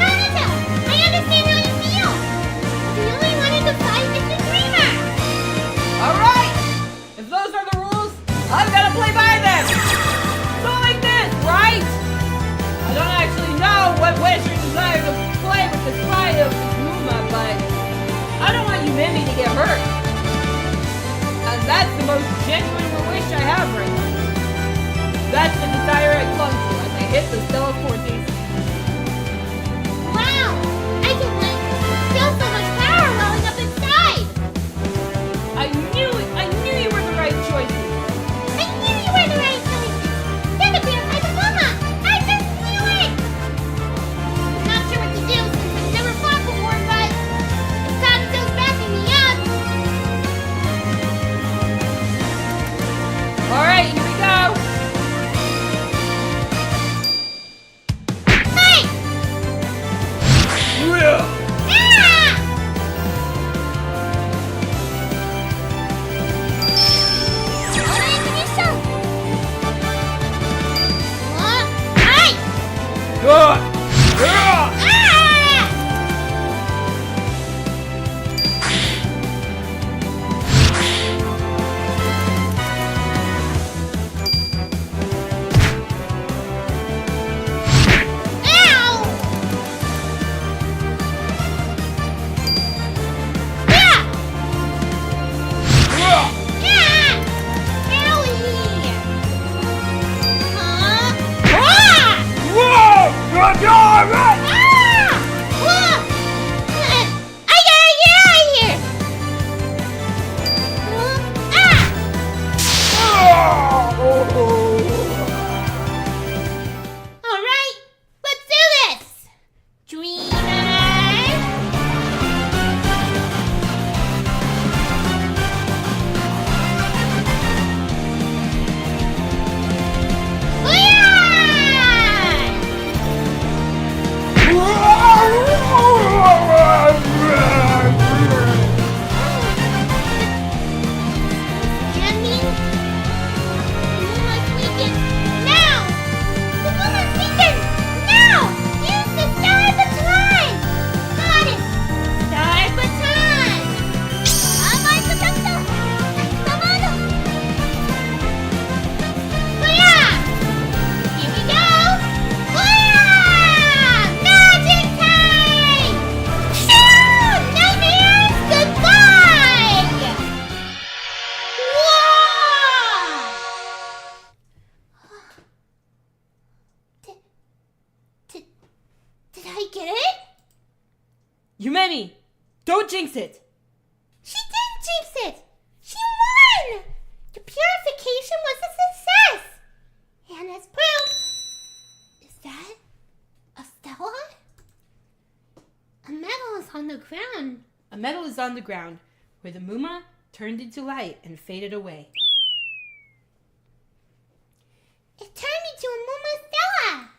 Hanato, I understand how you feel! But you only wanted to fight with the dreamer! Alright! If those are the rules, I'm gonna play by them! So like this, right? I don't actually know what wish or desire to play with the pride of this Muma, but I don't want Yumemi to get hurt. And that's the most genuine wish I have right now. That's the desire I clung to as I hit the Stella Forte. Wow! I can feel so much power welling up inside! I knew you were the right choices. I knew you were the right choices! You're the purified Mama! I just knew it! I'm not sure what to do since I've never fought before, but if Kanato's backing me up... Alright, here we go. Don't jinx it! She didn't jinx it! She won! The purification was a success! And as proof, is that a Stella? A medal is on the ground. A medal is on the ground, where the Muma turned into light and faded away. It turned into a Muma Stella!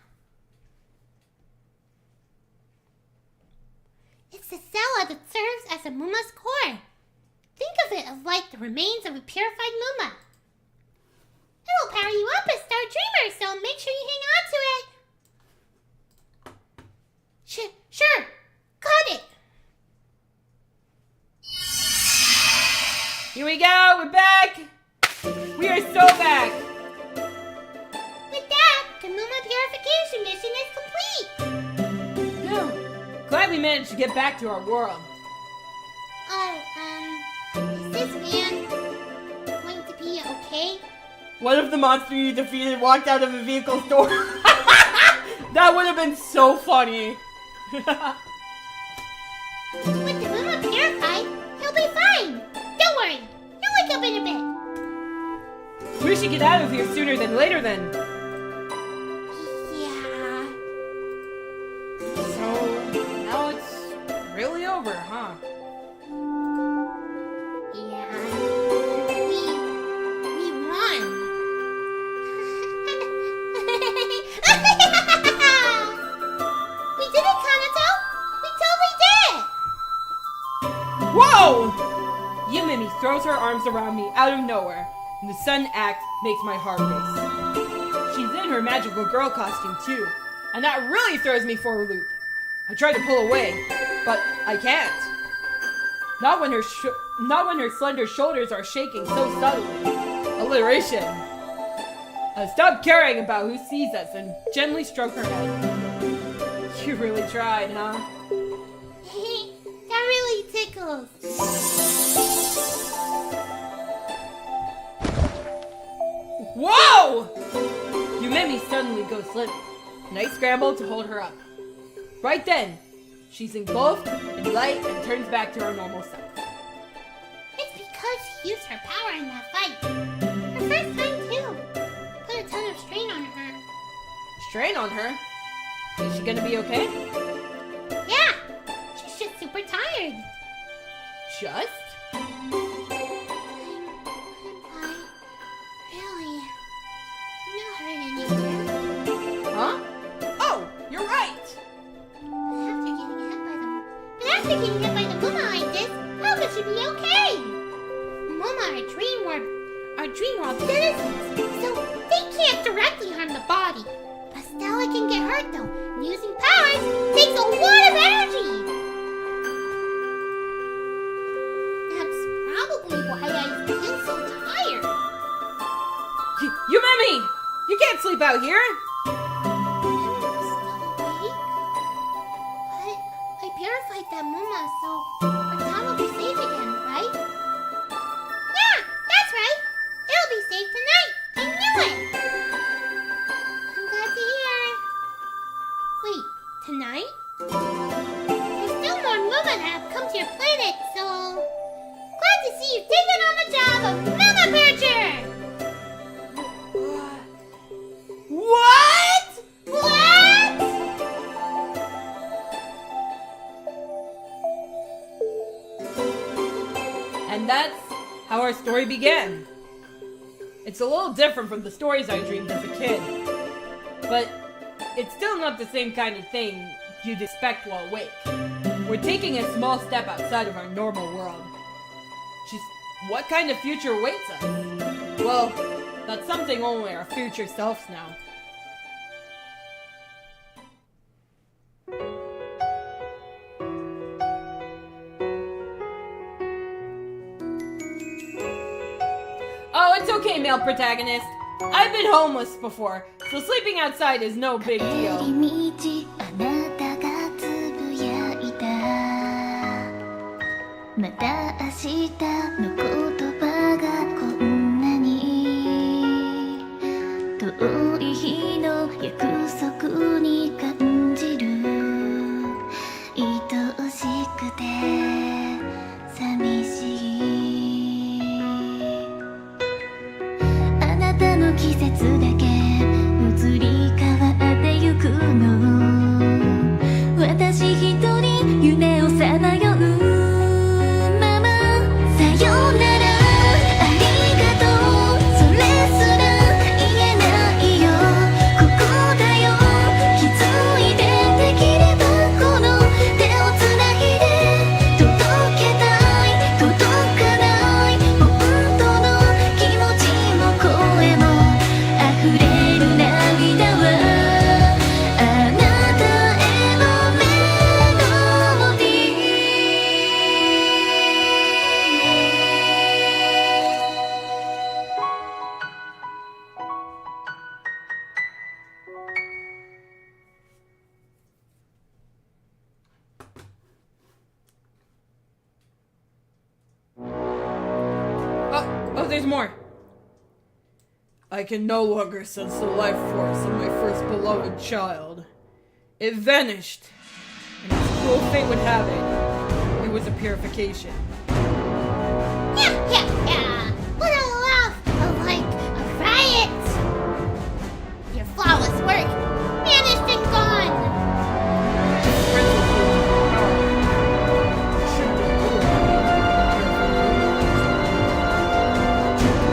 It's the Stella that serves as a Muma's core. Think of it as like the remains of a purified Muma. It'll power you up as Star Dreamer, so make sure you hang on to it. Sure. Got it. Here we go, we're back! We are so back! With that, the Muma purification mission is complete. No. Glad we managed to get back to our world. Is this man going to be okay? What if the monster you defeated walked out of a vehicle's door? That would have been so funny. With the Muma purified, he'll be fine. Don't worry, he'll wake up in a bit. We should get out of here sooner than later then. Yeah. So, now it's really over, huh? Yeah. We won. We did it, Kanato! We totally did it! Whoa! Yumemi throws her arms around me out of nowhere, and the sudden act makes my heart race. She's in her magical girl costume too, and that really throws me for a loop. I try to pull away, but I can't. Not when her slender shoulders are shaking so subtly. Alliteration. I stop caring about who sees us and gently stroke her head. You really tried, huh? That really tickles. Whoa! Yumemi suddenly goes limp, and I scramble to hold her up. Right then, she's engulfed in light and turns back to her normal self. It's because she used her power in that fight. Her first time too. Put a ton of strain on her. Strain on her? Is she gonna be okay? Yeah, she's just super tired. Just? I'm fine. Really? I'm not hurt anywhere. Huh? Oh, you're right! But after getting hit by the Muma like this, how could she be okay? Muma are dream world citizens, so they can't directly harm the body. But Stella can get hurt though, and using powers takes a lot of energy. That's probably why I feel so tired. Yumemi! You can't sleep out here! I purified that Muma, so our town will be safe again, right? Yeah, that's right! It'll be safe tonight! I knew it! I'm glad to hear. Wait, tonight? There's still more Muma that have come to your planet, so... Glad to see you've taken on the job of Muma Purger! What? What? And that's how our story began. It's a little different from the stories I dreamed as a kid, but it's still not the same kind of thing you'd expect while awake. We're taking a small step outside of our normal world. Just what kind of future awaits us? Well, that's something only our future selves know. Oh, it's okay, male protagonist. I've been homeless before, so sleeping outside is no big deal. あなたがつぶやいたまた明日の言葉がこんなに遠い日の約束に感じる愛おしくて季節だけ移り変わってゆくの私一人夢をさまようままさよならありがとうそれすら言えないよここだよ気づいてできればこの手をつないで届けたい届かない本当の気持ちも声も溢れる涙はあなたへのメロディーOh, there's more. I can no longer sense the life force of my first beloved child. It vanished, and as cruel fate would have it, it was a purification. Yeah, yeah, yeah. What a laugh! Like a riot! Your flawless work, vanished and gone!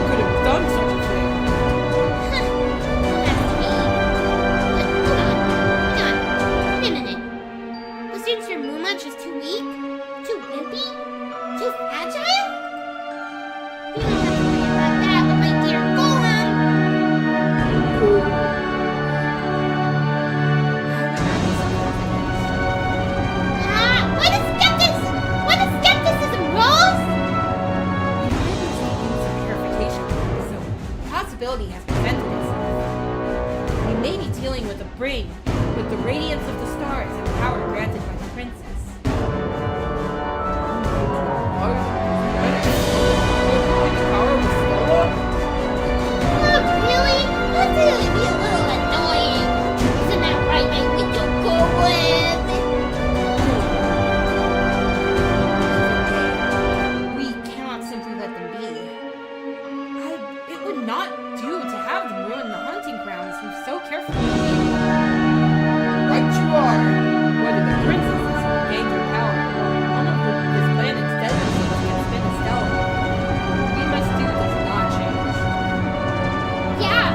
Could have done such a thing. That's me. Hold on. Wait a minute. Was your Muma just too weak? Too wimpy? Too fragile? You don't have to worry about that with my dear Golem. Why the skepticism? Why the skepticism, Rose? Purification, so possibility has prevented itself. We may be dealing with a brain with the radiance of the stars and power granted by the princess. Oh, really? That'd really be a little annoying. Isn't that right, my window Golem? We cannot simply let them be. It would not do to have them ruin the hunting grounds we've so carefully made. Right you are. Whether the princesses who gained their power, or one of this planet's deadly things can spin a stone, what we must do does not change. Yeah,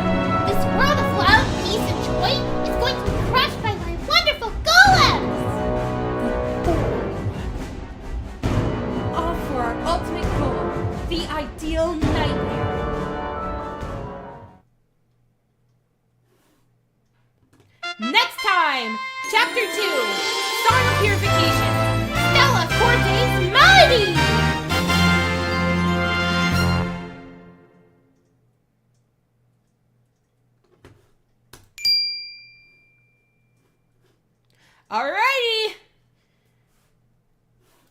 this world of love, peace, and joy is going to be crushed by my wonderful golems! All for our ultimate goal, the ideal nightmare. Next time, Chapter 2, Song of Purification, Stella Corte's Melody! Alrighty!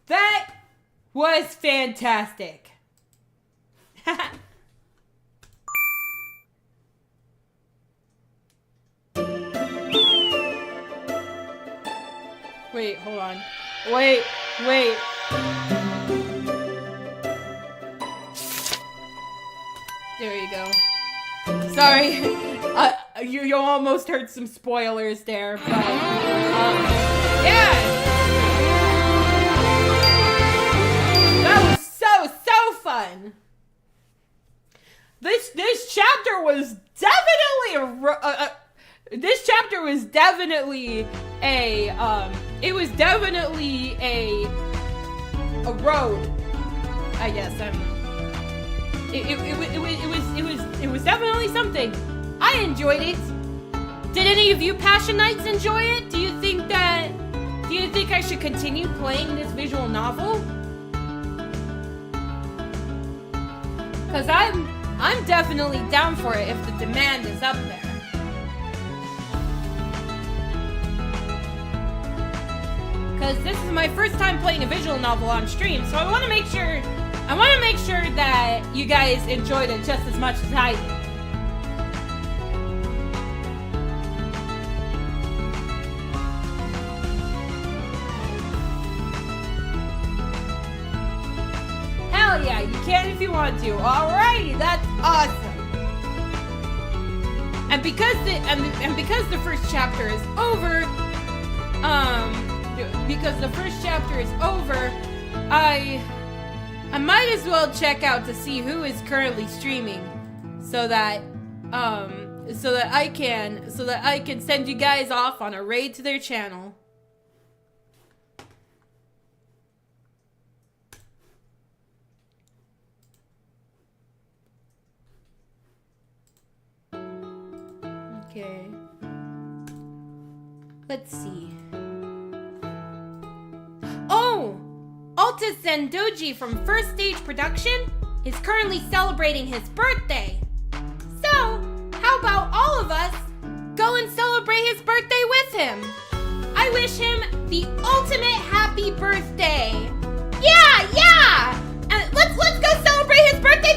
That was fantastic. Wait, hold on. Wait. There you go. Sorry. You almost heard some spoilers there, but yeah. That was so fun. This chapter was definitely this chapter was definitely a road, I guess. It was definitely something. I enjoyed it. Did any of you Passionites enjoy it? Do you think I should continue playing this visual novel? Cause I'm definitely down for it if the demand is up there. Cause this is my first time playing a visual novel on stream, so I want to make sure that you guys enjoyed it just as much as I did. Hell yeah, you can if you want to. Alrighty, that's awesome. And because the first chapter is over, I might as well check out to see who is currently streaming, so that I can send you guys off on a raid to their channel. Okay. Let's see. Oh! Alta Zendoji from First Stage Production is currently celebrating his birthday. So, how about all of us go and celebrate his birthday with him? I wish him the ultimate happy birthday. Yeah! And let's go celebrate his birthday